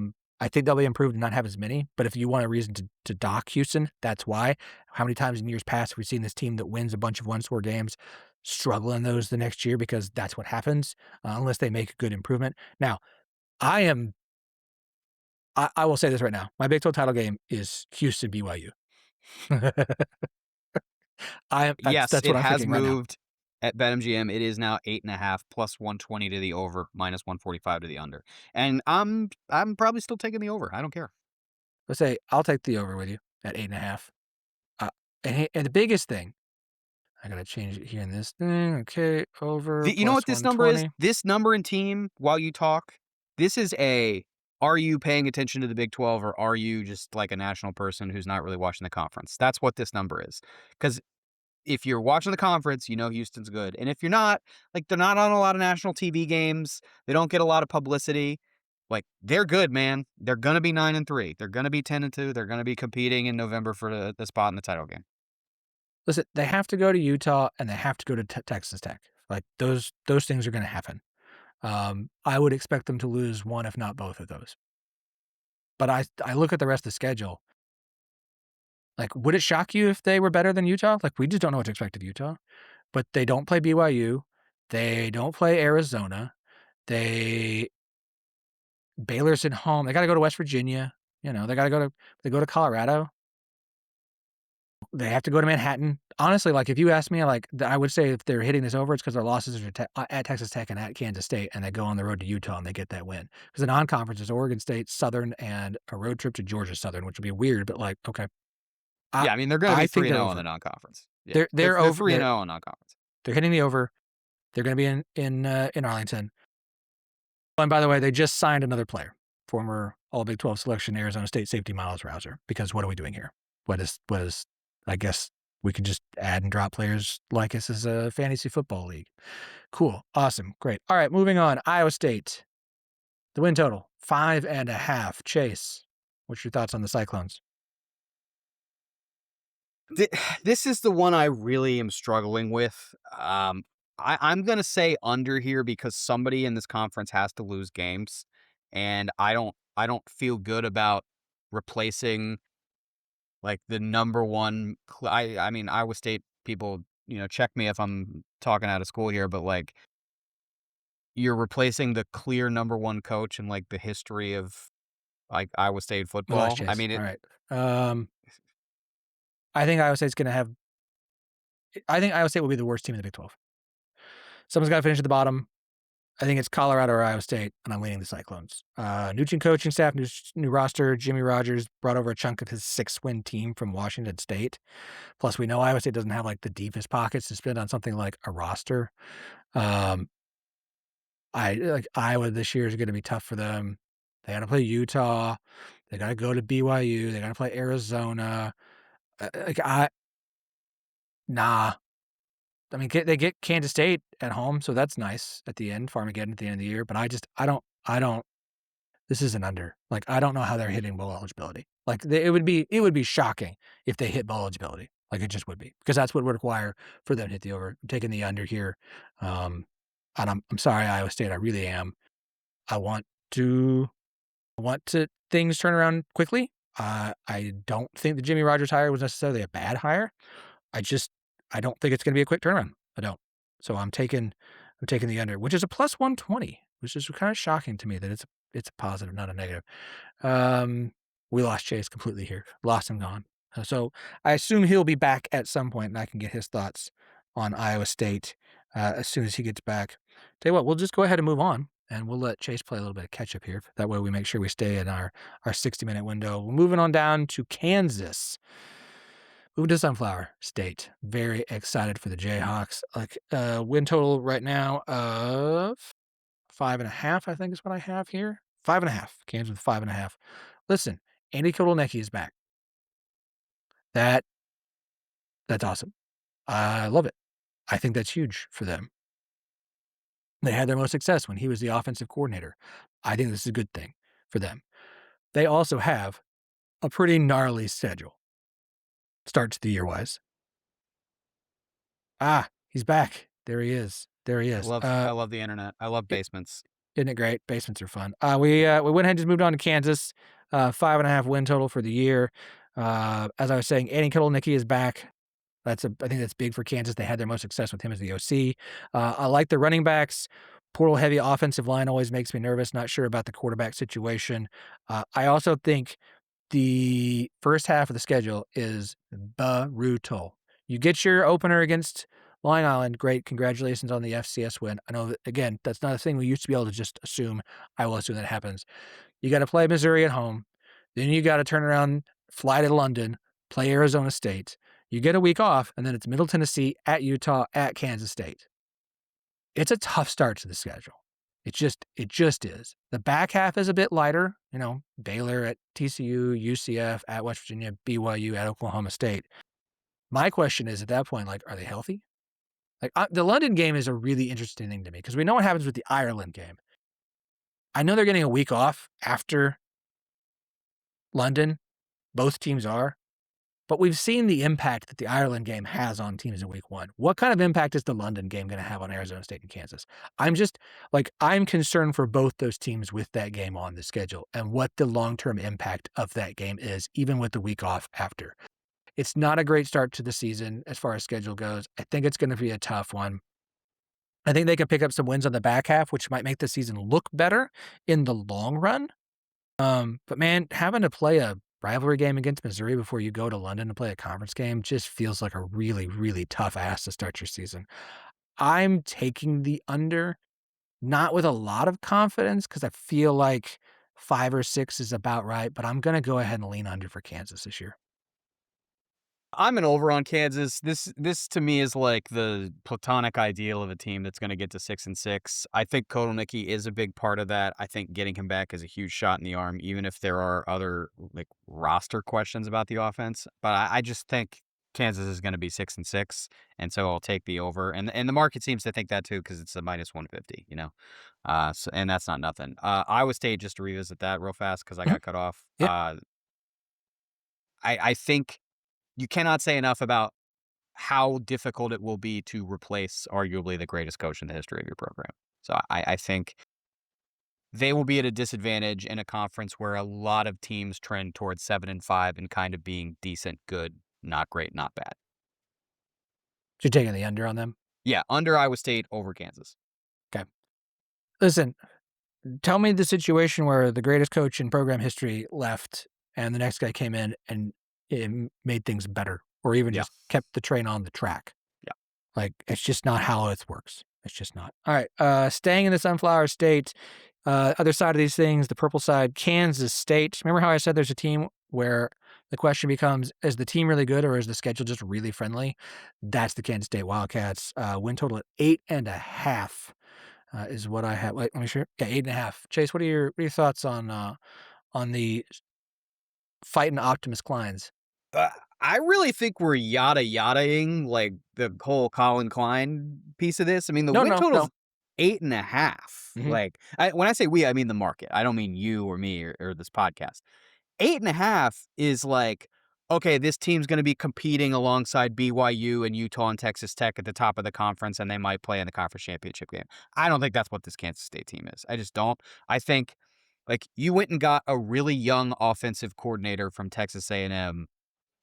[SPEAKER 3] think they'll be improved and not have as many. But if you want a reason to dock Houston, that's why. How many times in years past have we seen this team that wins a bunch of one-score games struggle in those the next year because that's what happens unless they make a good improvement. Now, I will say this right now. My Big 12 title game is Houston BYU.
[SPEAKER 4] Yes,
[SPEAKER 3] That's
[SPEAKER 4] it
[SPEAKER 3] what I'm
[SPEAKER 4] has
[SPEAKER 3] thinking right now.
[SPEAKER 4] moved at BetMGM. It is now 8.5 plus 120 to the over, minus 145 to the under. And I'm probably still taking the over. I don't care.
[SPEAKER 3] Let's say I'll take the over with you at 8.5. And the biggest thing, I gotta change it here in this thing. Okay, over.
[SPEAKER 4] You know
[SPEAKER 3] Plus
[SPEAKER 4] what this number is?
[SPEAKER 3] 120.
[SPEAKER 4] This number and team, while you talk, this is are you paying attention to the Big 12 or are you just like a national person who's not really watching the conference? That's what this number is. Because if you're watching the conference, you know Houston's good. And if you're not, like they're not on a lot of national TV games. They don't get a lot of publicity. Like they're good, man. They're gonna be 9-3. They're gonna be 10-2. They're gonna be competing in November for the spot in the title game.
[SPEAKER 3] Listen, they have to go to Utah and they have to go to Texas Tech. Like those things are going to happen. I would expect them to lose one, if not both of those. But I look at the rest of the schedule. Like, would it shock you if they were better than Utah? Like, we just don't know what to expect of Utah. But they don't play BYU. They don't play Arizona. Baylor's at home. They got to go to West Virginia. They got to go to Colorado. They have to go to Manhattan. Honestly, like if you ask me, like I would say if they're hitting this over, it's because their losses are at Texas Tech and at Kansas State, and they go on the road to Utah and they get that win. Because the non-conference is Oregon State, Southern, and a road trip to Georgia Southern, which would be weird, but like okay.
[SPEAKER 4] Yeah, I mean they're going to be 3-0
[SPEAKER 3] over.
[SPEAKER 4] on the non-conference. Yeah.
[SPEAKER 3] They're over
[SPEAKER 4] 3-0 on non-conference.
[SPEAKER 3] They're hitting the over. They're going to be in Arlington. And by the way, they just signed another player, former All Big 12 selection Arizona State safety Miles Rouser. Because what are we doing here? What is I guess we could just add and drop players like this is a fantasy football league. Cool. Awesome. Great. All right, moving on. Iowa State. The win total, 5.5. Chase, what's your thoughts on the Cyclones?
[SPEAKER 4] This is the one I really am struggling with. I'm going to say under here because somebody in this conference has to lose games. And I don't feel good about replacing like the number one. I mean, Iowa State people, check me if I'm talking out of school here, but like you're replacing the clear number one coach in like the history of like Iowa State football. I mean,
[SPEAKER 3] all right. I think Iowa State's going to have. I think Iowa State will be the worst team in the Big 12. Someone's got to finish at the bottom. I think it's Colorado or Iowa State, and I'm leaning the Cyclones. New team coaching staff, new roster. Jimmy Rogers brought over a chunk of his 6-win team from Washington State. Plus, we know Iowa State doesn't have like the deepest pockets to spend on something like a roster. I like Iowa this year is going to be tough for them. They got to play Utah. They got to go to BYU. They got to play Arizona. Nah. I mean, they get Kansas State at home, so that's nice at the end, Farmageddon at the end of the year. But I don't. This is an under. Like, I don't know how they're hitting bowl eligibility. Like, it would be shocking if they hit bowl eligibility. Like, it just would be because that's what it would require for them to hit the over. I'm taking the under here. And I'm sorry, Iowa State. I really am. I want to things turn around quickly. I don't think the Jimmy Rogers hire was necessarily a bad hire. I don't think it's going to be a quick turnaround. I don't. So I'm taking the under, which is a plus 120, which is kind of shocking to me that it's a positive, not a negative. We lost Chase completely here. Lost him gone. So I assume he'll be back at some point, and I can get his thoughts on Iowa State as soon as he gets back. Tell you what, we'll just go ahead and move on, and we'll let Chase play a little bit of catch up here. That way we make sure we stay in our 60-minute window. We're moving on down to Kansas. Moving to Sunflower State. Very excited for the Jayhawks. Like win total right now of 5.5, I think is what I have here. 5.5. Kansas with 5.5. Listen, Andy Kotelnicki is back. That's awesome. I love it. I think that's huge for them. They had their most success when he was the offensive coordinator. I think this is a good thing for them. They also have a pretty gnarly schedule. Start to the year wise. He's back. There he is.
[SPEAKER 4] I love the internet. I love basements.
[SPEAKER 3] Isn't it great? Basements are fun. We went ahead and just moved on to Kansas. 5.5 win total for the year. As I was saying, Andy Kotelnicki is back. I think that's big for Kansas. They had their most success with him as the OC. I like the running backs. Portal heavy offensive line always makes me nervous. Not sure about the quarterback situation. I also think the first half of the schedule is brutal. You get your opener against Long Island. Great. Congratulations on the FCS win. I know that, again, that's not a thing we used to be able to just assume. I will assume that happens. You got to play Missouri at home. Then you got to turn around, fly to London, play Arizona State. You get a week off, and then it's Middle Tennessee, at Utah, at Kansas State. It's a tough start to the schedule. It just is. The back half is a bit lighter. Baylor at TCU, UCF at West Virginia, BYU at Oklahoma State. My question is, at that point, are they healthy? The London game is a really interesting thing to me because we know what happens with the Ireland game. I know they're getting a week off after London. Both teams are. But we've seen the impact that the Ireland game has on teams in week one. What kind of impact is the London game going to have on Arizona State and Kansas? I'm concerned for both those teams with that game on the schedule and what the long-term impact of that game is, even with the week off after. It's not a great start to the season as far as schedule goes. I think it's going to be a tough one. I think they can pick up some wins on the back half, which might make the season look better in the long run. But man, having to play a rivalry game against Missouri before you go to London to play a conference game just feels like a really, really tough ass to start your season. I'm taking the under, not with a lot of confidence because I feel like 5 or 6 is about right, but I'm going to go ahead and lean under for Kansas this year.
[SPEAKER 4] I'm an over on Kansas. This to me is like the platonic ideal of a team that's going to get to 6-6. I think Kotelnicki is a big part of that. I think getting him back is a huge shot in the arm, even if there are other roster questions about the offense. But I just think Kansas is going to be 6-6, and so I'll take the over. And the market seems to think that too because it's a -150. And that's not nothing. Iowa State, just to revisit that real fast because I got cut off.
[SPEAKER 3] Yeah.
[SPEAKER 4] I think you cannot say enough about how difficult it will be to replace arguably the greatest coach in the history of your program. So I think they will be at a disadvantage in a conference where a lot of teams trend towards 7-5 and kind of being decent, good, not great, not bad.
[SPEAKER 3] So you're taking the under on them?
[SPEAKER 4] Yeah, under Iowa State, over Kansas.
[SPEAKER 3] Okay. Listen, tell me the situation where the greatest coach in program history left and the next guy came in and it made things better or even just kept the train on the track.
[SPEAKER 4] Yeah.
[SPEAKER 3] It's just not how it works. It's just not. All right. Staying in the Sunflower State, other side of these things, the purple side, Kansas State. Remember how I said there's a team where the question becomes, is the team really good or is the schedule just really friendly? That's the Kansas State Wildcats. Win total at 8.5 is what I have. Wait, let me share. Yeah, 8.5. Chase, what are your thoughts on the fighting Optimus Kleins?
[SPEAKER 4] I really think we're yada-yadaing the whole Colin Klein piece of this. I mean, the win total's 8.5.
[SPEAKER 3] Mm-hmm.
[SPEAKER 4] When I say we, I mean the market. I don't mean you or me or this podcast. 8.5 is okay, this team's going to be competing alongside BYU and Utah and Texas Tech at the top of the conference, and they might play in the conference championship game. I don't think that's what this Kansas State team is. I just don't. I think you went and got a really young offensive coordinator from Texas A&M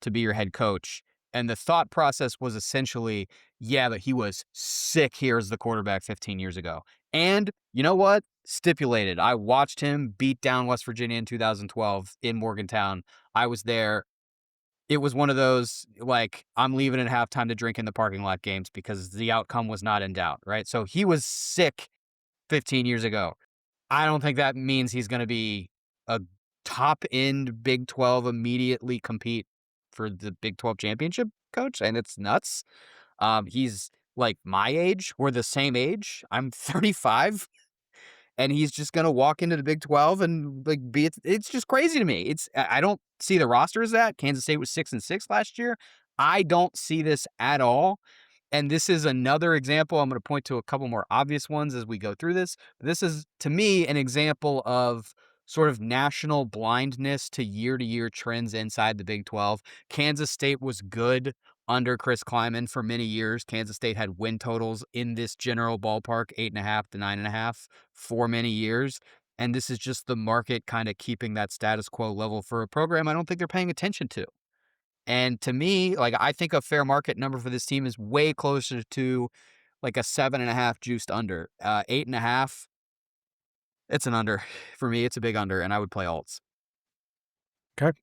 [SPEAKER 4] to be your head coach. And the thought process was essentially, yeah, but he was sick here as the quarterback 15 years ago. And you know what? Stipulated. I watched him beat down West Virginia in 2012 in Morgantown. I was there. it was one of those, like, I'm leaving at halftime to drink in the parking lot games because the outcome was not in doubt, right? So he was sick 15 years ago. I don't think that means he's going to be a top end Big 12 immediately compete for the Big 12 championship coach. And it's nuts. He's like my age. We're the same age. I'm 35. And he's just going to walk into the Big 12 and like it's just crazy to me. I don't see the roster as that. Kansas State was 6-6 last year. I don't see this at all. And this is another example. I'm going to point to a couple more obvious ones as we go through this. But this is, to me, an example of sort of national blindness to year trends inside the Big 12. Kansas State was good under Chris Kleiman for many years. Kansas State had win totals in this general ballpark, 8.5 to 9.5 for many years. And this is just the market kind of keeping that status quo level for a program I don't think they're paying attention to. And to me, like, I think a fair market number for this team is way closer to like a 7.5 juiced under. 8.5, it's an under. For me, it's a big under, and I would play alts.
[SPEAKER 3] Okay.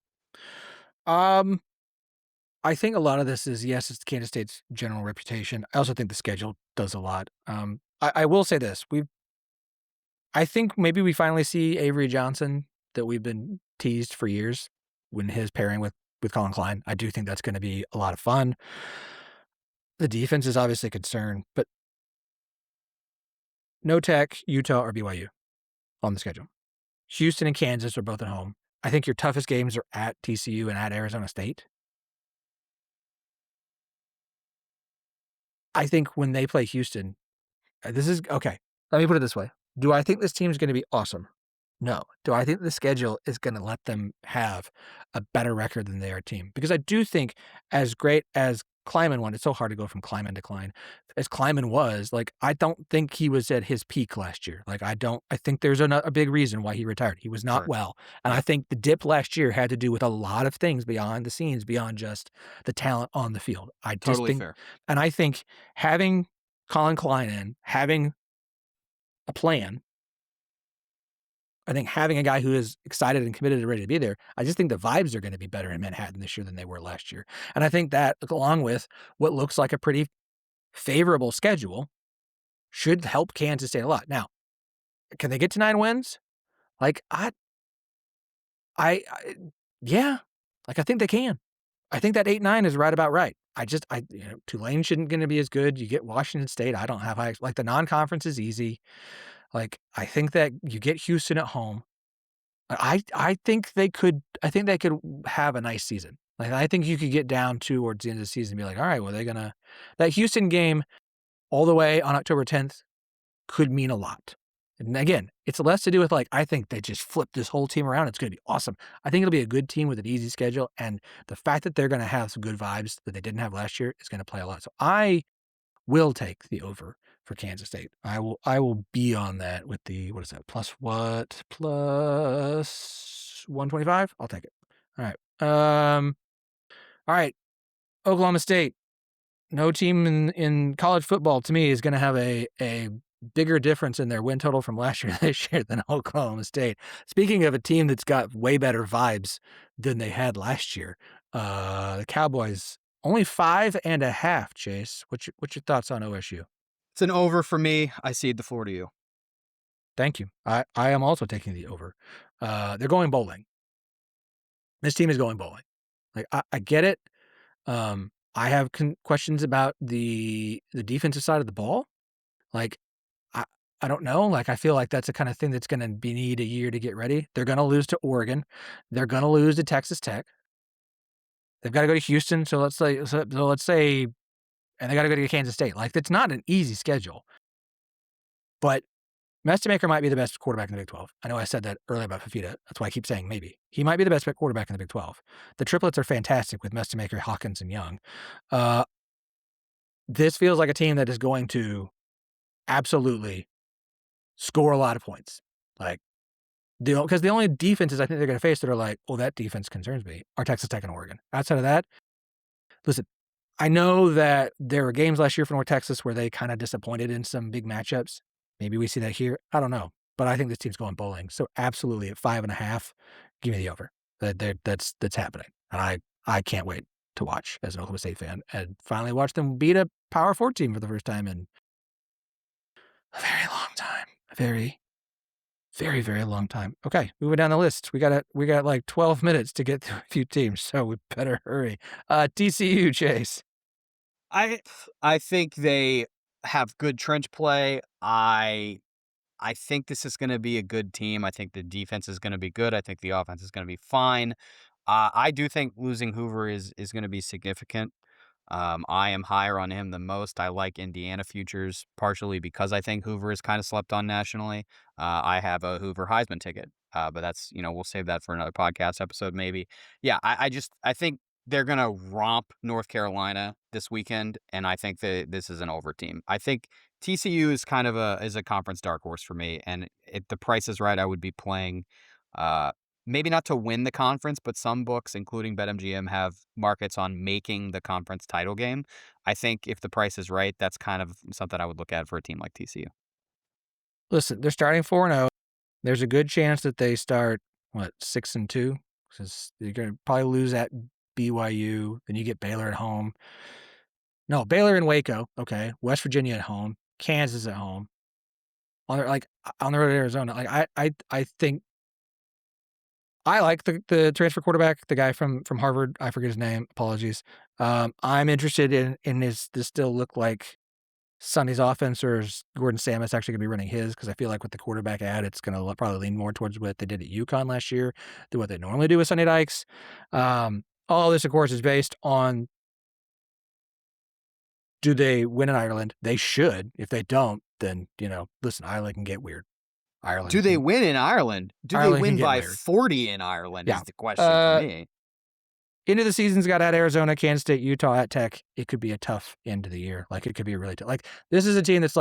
[SPEAKER 3] I think a lot of this is, yes, it's Kansas State's general reputation. I also think the schedule does a lot. I will say this. I think maybe we finally see Avery Johnson that we've been teased for years when his pairing with Colin Klein. I do think that's going to be a lot of fun. The defense is obviously a concern, but no Tech, Utah, or BYU on the schedule. Houston and Kansas are both at home. I think your toughest games are at TCU and at Arizona State. I think when they play Houston, this is okay. Let me put it this way. Do I think this team's going to be awesome? No. Do I think the schedule is going to let them have a better record than their team? Because I do think, as great as Kleiman won, it's so hard to go from Kleiman to Klein. As Kleiman was, like, I don't think he was at his peak last year. Like, I think there's a big reason why he retired. He was not
[SPEAKER 4] Sure.
[SPEAKER 3] well. And I think the dip last year had to do with a lot of things behind the scenes, beyond just the talent on the field. I just
[SPEAKER 4] Totally
[SPEAKER 3] think,
[SPEAKER 4] fair.
[SPEAKER 3] and I think having Colin Klein in, having a plan, I think having a guy who is excited and committed and ready to be there, I just think the vibes are going to be better in Manhattan this year than they were last year. And I think that, along with what looks like a pretty favorable schedule, should help Kansas State a lot. Now, can they get to 9 wins? Like, yeah, like I think they can. I think that 8-9 is right about right. Tulane shouldn't going to be as good. You get Washington State. I don't have high, like the non-conference is easy. Like, I think that you get Houston at home. I think they could have a nice season. Like, I think you could get down towards the end of the season and be like, all right, well, that Houston game all the way on October 10th could mean a lot. And again, it's less to do with like, I think they just flip this whole team around. It's going to be awesome. I think it'll be a good team with an easy schedule. And the fact that they're going to have some good vibes that they didn't have last year is going to play a lot. So I will take the over for Kansas State. I will be on that with the, what is that? Plus 125? I'll take it. All right. All right. Oklahoma State. No team in college football to me is going to have a bigger difference in their win total from last year this year than Oklahoma State. Speaking of a team that's got way better vibes than they had last year, the Cowboys only 5.5. Chase, what's your thoughts on OSU?
[SPEAKER 4] It's an over for me. I cede the floor to you.
[SPEAKER 3] Thank you. I am also taking the over. They're going bowling. This team is going bowling. Like, I get it. I have questions about the defensive side of the ball. Like, I don't know. Like, I feel like that's the kind of thing that's going to need a year to get ready. They're going to lose to Oregon. They're going to lose to Texas Tech. They've got to go to Houston. So let's say, and they got to go to Kansas State. Like, it's not an easy schedule. But Mestemaker might be the best quarterback in the Big 12. I know I said that earlier about Fafita. That's why I keep saying maybe. He might be the best quarterback in the Big 12. The triplets are fantastic with Mestemaker, Hawkins, and Young. This feels like a team that is going to absolutely score a lot of points. Like, because the only defenses I think they're going to face that are like, well, that defense concerns me, are Texas Tech and Oregon. Outside of that, listen, I know that there were games last year for North Texas where they kind of disappointed in some big matchups. Maybe we see that here. I don't know. But I think this team's going bowling. So absolutely at 5.5, give me the over. That's happening. And I can't wait to watch as an Oklahoma State fan and finally watch them beat a Power 4 team for the first time in a very long time. A very, very, very long time. Okay, moving down the list. We got like 12 minutes to get through a few teams, so we better hurry. TCU, Chase.
[SPEAKER 4] I think they have good trench play. I think this is going to be a good team. I think the defense is going to be good. I think the offense is going to be fine. I do think losing Hoover is going to be significant. I am higher on him than most. I like Indiana futures partially because I think Hoover is kind of slept on nationally. I have a Hoover Heisman ticket, but that's, we'll save that for another podcast episode maybe. Yeah, I think they're going to romp North Carolina this weekend, and I think that this is an over team. I think TCU is kind of a conference dark horse for me, and if the price is right, I would be playing maybe not to win the conference, but some books, including BetMGM, have markets on making the conference title game. I think if the price is right, that's kind of something I would look at for a team like TCU.
[SPEAKER 3] Listen, they're starting 4-0. There's a good chance that they start 6-2, because you're going to probably lose at BYU. Then you get Baylor at home. No, Baylor and Waco. Okay, West Virginia at home. Kansas at home. On the road to Arizona. I think I like the transfer quarterback, the guy from Harvard. I forget his name. Apologies. I'm interested in does this still look like Sonny's offense, or is Gordon Samus actually going to be running his? Because I feel like with the quarterback ad, it's going to probably lean more towards what they did at UConn last year than what they normally do with Sonny Dykes. All this, of course, is based on, do they win in Ireland? They should. If they don't, then, listen, Ireland can get weird.
[SPEAKER 4] Do they win in Ireland? Do they win by 40 in Ireland is the question for me.
[SPEAKER 3] End of the season's got at Arizona, Kansas State, Utah, at Tech. It could be a tough end of the year. It could be a really tough. This is a team that's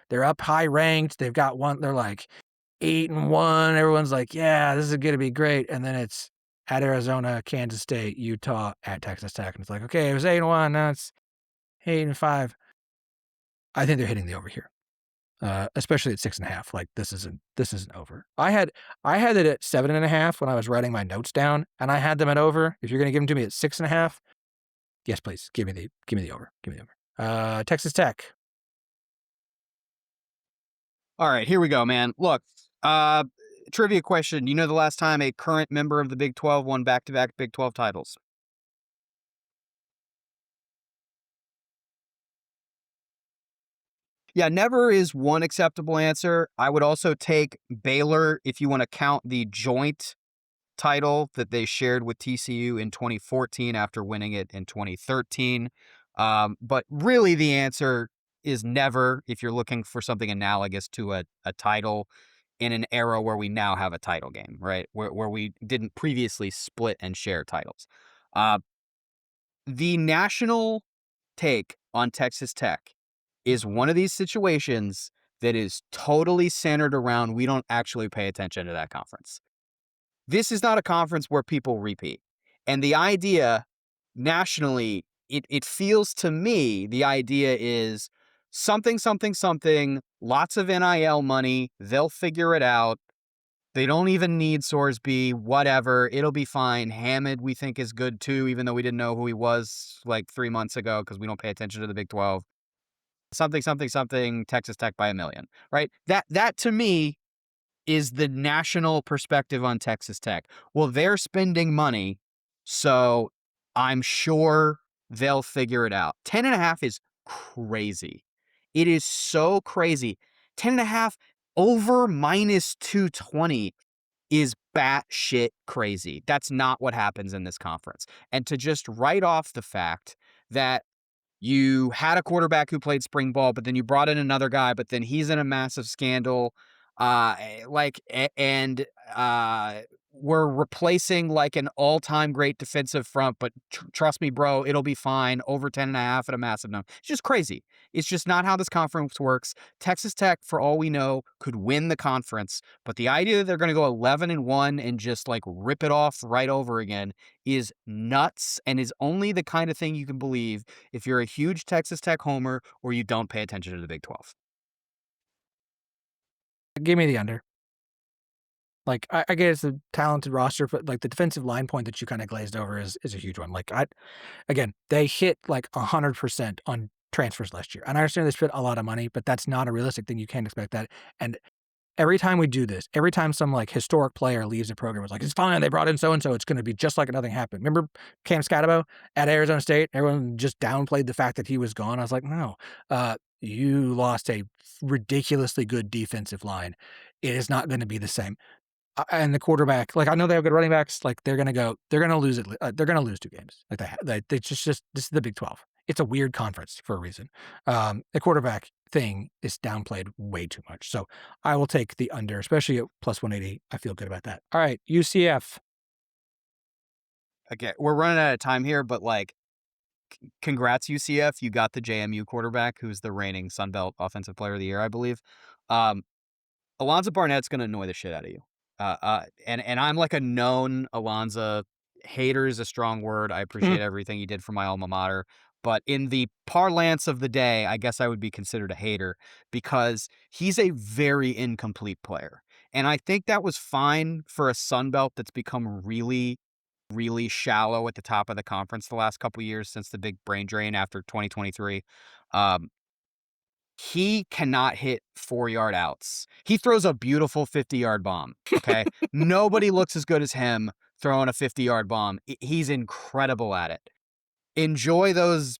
[SPEAKER 3] they're up high ranked. They've got one. They're 8-1. Everyone's yeah, this is going to be great. And then it's at Arizona, Kansas State, Utah, at Texas Tech. And it's okay, it was 8-1. Now it's 8-5. I think they're hitting the over here. Especially at 6.5. This isn't over. I had it at 7.5 when I was writing my notes down, and I had them at over. If you're going to give them to me at 6.5, yes, please give me the over. Give me the over. Texas Tech.
[SPEAKER 4] All right, here we go, man. Look, trivia question. You know the last time a current member of the Big 12 won back-to-back Big 12 titles? Yeah, never is one acceptable answer. I would also take Baylor if you want to count the joint title that they shared with TCU in 2014 after winning it in 2013. But really the answer is never if you're looking for something analogous to a title in an era where we now have a title game, right? Where we didn't previously split and share titles. The national take on Texas Tech is one of these situations that is totally centered around we don't actually pay attention to that conference. This is not a conference where people repeat. And the idea nationally, it feels to me, the idea is something, lots of NIL money, they'll figure it out. They don't even need Sorsby, whatever. It'll be fine. Hammond, we think, is good too, even though we didn't know who he was 3 months ago because we don't pay attention to the Big 12. Something, Texas Tech by 1 million, right? That to me is the national perspective on Texas Tech. Well, they're spending money, so I'm sure they'll figure it out. 10.5 is crazy. It is so crazy. 10.5 over minus 220 is batshit crazy. That's not what happens in this conference. And to just write off the fact that you had a quarterback who played spring ball, but then you brought in another guy, but then he's in a massive scandal. We're replacing an all-time great defensive front, but trust me, bro, it'll be fine. Over 10.5 at a massive number. It's just crazy. It's just not how this conference works. Texas Tech, for all we know, could win the conference, but the idea that they're going to go 11-1 and just rip it off right over again is nuts and is only the kind of thing you can believe if you're a huge Texas Tech homer or you don't pay attention to the Big 12.
[SPEAKER 3] Give me the under. Like I get it's a talented roster, but like the defensive line point that you kind of glazed over is a huge one. Like again, they hit like 100% on transfers last year. And I understand they spent a lot of money, but that's not a realistic thing. You can't expect that. And every time we do this, every time some like historic player leaves a program, it's like, it's fine. They brought in so-and-so. It's going to be just like nothing happened. Remember Cam Scatabo at Arizona State? Everyone just downplayed the fact that he was gone. I was like, no, you lost a ridiculously good defensive line. It is not going to be the same. And the quarterback, like I know they have good running backs. Like they're going to lose it. They're going to lose 2 games. Like they just this is the Big 12. It's a weird conference for a reason. The quarterback thing is downplayed way too much. So I will take the under, especially at plus 180. I feel good about that. All right, UCF.
[SPEAKER 4] Okay, we're running out of time here, but like, congrats UCF. You got the JMU quarterback, who's the reigning Sun Belt Offensive Player of the Year, I believe. Alonzo Barnett's going to annoy the shit out of you. And I'm like a known Alonzo hater is a strong word. I appreciate everything he did for my alma mater. But in the parlance of the day, I guess I would be considered a hater because he's a very incomplete player. And I think that was fine for a Sun Belt that's become really, really shallow at the top of the conference the last couple of years since the big brain drain after 2023. He cannot hit 4-yard outs. He throws a beautiful 50-yard bomb, okay? Nobody looks as good as him throwing a 50-yard bomb. He's incredible at it. Enjoy those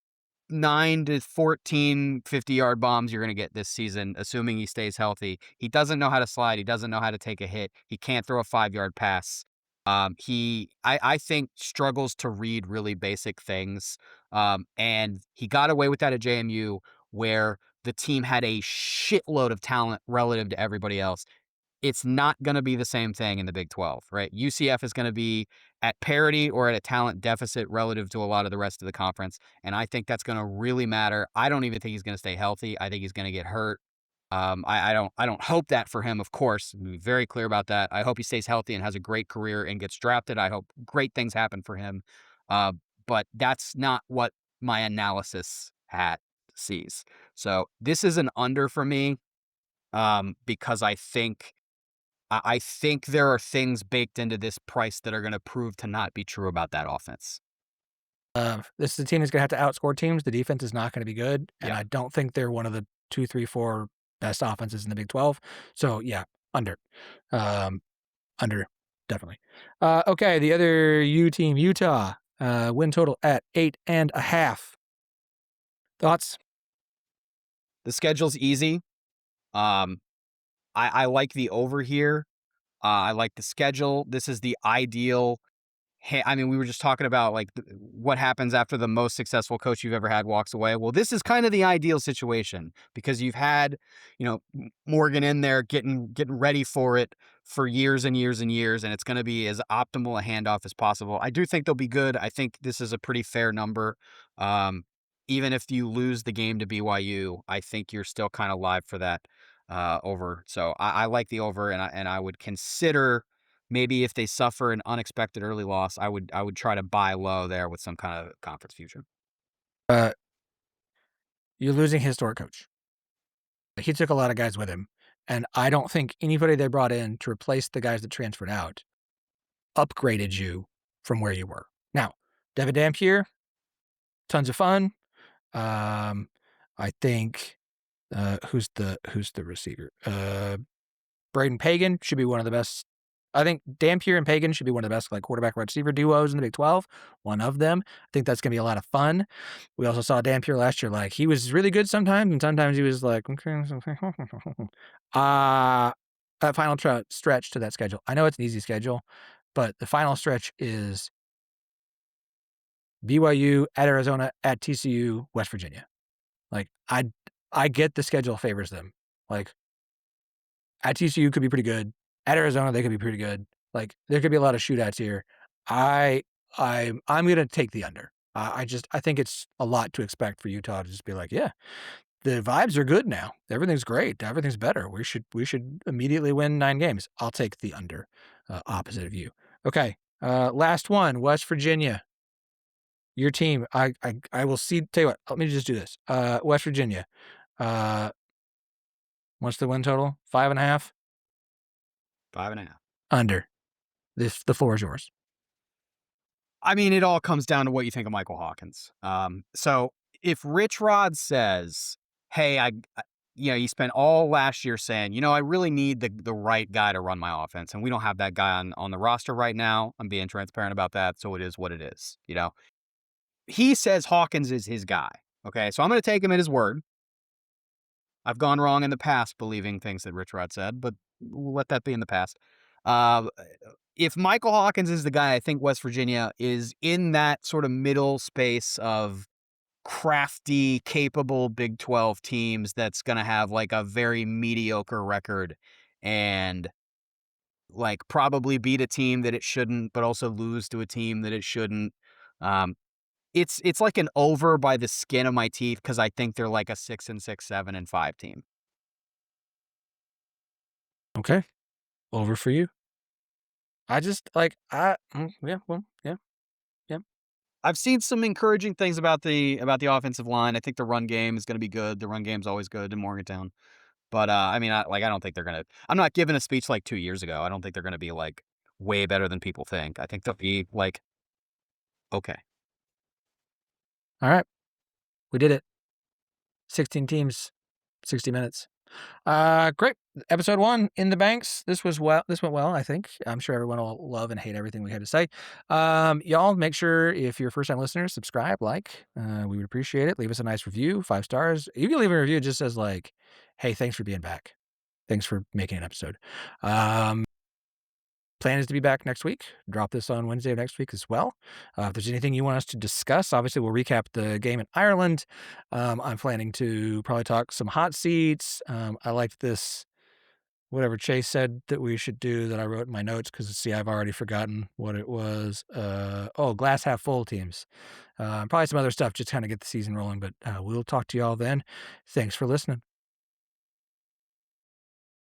[SPEAKER 4] 9 to 14 50-yard bombs you're going to get this season, assuming he stays healthy. He doesn't know how to slide. He doesn't know how to take a hit. He can't throw a 5-yard pass. I think struggles to read really basic things. And he got away with that at JMU where the team had a shitload of talent relative to everybody else. It's not going to be the same thing in the Big 12, right? UCF is going to be at parity or at a talent deficit relative to a lot of the rest of the conference. And I think that's going to really matter. I don't even think he's going to stay healthy. I think he's going to get hurt. I don't hope that for him, of course. Be very clear about that. I hope he stays healthy and has a great career and gets drafted. I hope great things happen for him. But that's not what my analysis hat sees. So this is an under for me because I think there are things baked into this price that are going to prove to not be true about that offense.
[SPEAKER 3] This is a team that's going to have to outscore teams. The defense is not going to be good. And I don't think they're one of the 2, 3, 4 best offenses in the Big 12. So yeah, under. Under, definitely. Okay, the other U team, Utah, win total at 8.5. Thoughts?
[SPEAKER 4] The schedule's easy. I like the over here. I like the schedule. This is the ideal. I mean, we were just talking about like what happens after the most successful coach you've ever had walks away. Well, this is kind of the ideal situation because you've had, Morgan in there getting ready for it for years and years and years, and it's going to be as optimal a handoff as possible. I do think they'll be good. I think this is a pretty fair number. Even if you lose the game to BYU, I think you're still kind of live for that over. So I like the over, and I would consider. Maybe if they suffer an unexpected early loss, I would try to buy low there with some kind of conference future.
[SPEAKER 3] You're losing a historic coach. He took a lot of guys with him, and I don't think anybody they brought in to replace the guys that transferred out upgraded you from where you were. Now, Devin Dampier, tons of fun. I think who's the receiver? Braden Pagan should be one of the best. I think Dampier and Pagan should be one of the best like quarterback wide receiver duos in the Big 12. One of them. I think that's going to be a lot of fun. We also saw Dampier last year. Like he was really good sometimes, and sometimes he was like, okay. That final stretch to that schedule. I know it's an easy schedule, but the final stretch is BYU, at Arizona, at TCU, West Virginia. Like I get the schedule favors them. Like at TCU could be pretty good. At Arizona, they could be pretty good. Like there could be a lot of shootouts here. I'm gonna take the under. I think it's a lot to expect for Utah to just be like, yeah, the vibes are good now. Everything's great. Everything's better. We should immediately win 9 games. I'll take the under. Opposite of you. Okay. Last one, West Virginia. Your team. I will see. Tell you what. Let me just do this. West Virginia. What's the win total? 5.5.
[SPEAKER 4] 5.5.
[SPEAKER 3] Under. The floor is yours.
[SPEAKER 4] I mean, it all comes down to what you think of Michael Hawkins. So if Rich Rod says, hey, you spent all last year saying, I really need the right guy to run my offense, and we don't have that guy on the roster right now. I'm being transparent about that, so it is what it is. He says Hawkins is his guy. Okay, so I'm going to take him at his word. I've gone wrong in the past believing things that Rich Rod said, but we'll let that be in the past. If Michael Hawkins is the guy, I think West Virginia is in that sort of middle space of crafty, capable Big 12 teams that's going to have like a very mediocre record and like probably beat a team that it shouldn't, but also lose to a team that it shouldn't. It's like an over by the skin of my teeth because I think they're like a 6-6, 7-5 team.
[SPEAKER 3] Okay. Over for you. I just yeah.
[SPEAKER 4] I've seen some encouraging things about the offensive line. I think the run game is going to be good. The run game's always good in Morgantown. But I mean, I don't think they're going to. I'm not giving a speech like 2 years ago. I don't think they're going to be like way better than people think. I think they'll be like okay.
[SPEAKER 3] All right. We did it. 16 teams, 60 minutes. Great. Episode 1 in the banks. This went well, I think. I'm sure everyone will love and hate everything we had to say. Y'all make sure if you're a first time listener, subscribe, like, we would appreciate it. Leave us a nice review, 5 stars. You can leave a review just says like, hey, thanks for being back. Thanks for making an episode. Plan is to be back next week. Drop this on Wednesday of next week as well. If there's anything you want us to discuss, obviously we'll recap the game in Ireland. I'm planning to probably talk some hot seats. I liked this, whatever Chase said that we should do that I wrote in my notes because, see, I've already forgotten what it was. Glass half full teams. Probably some other stuff just kind of get the season rolling, but we'll talk to y'all then. Thanks for listening.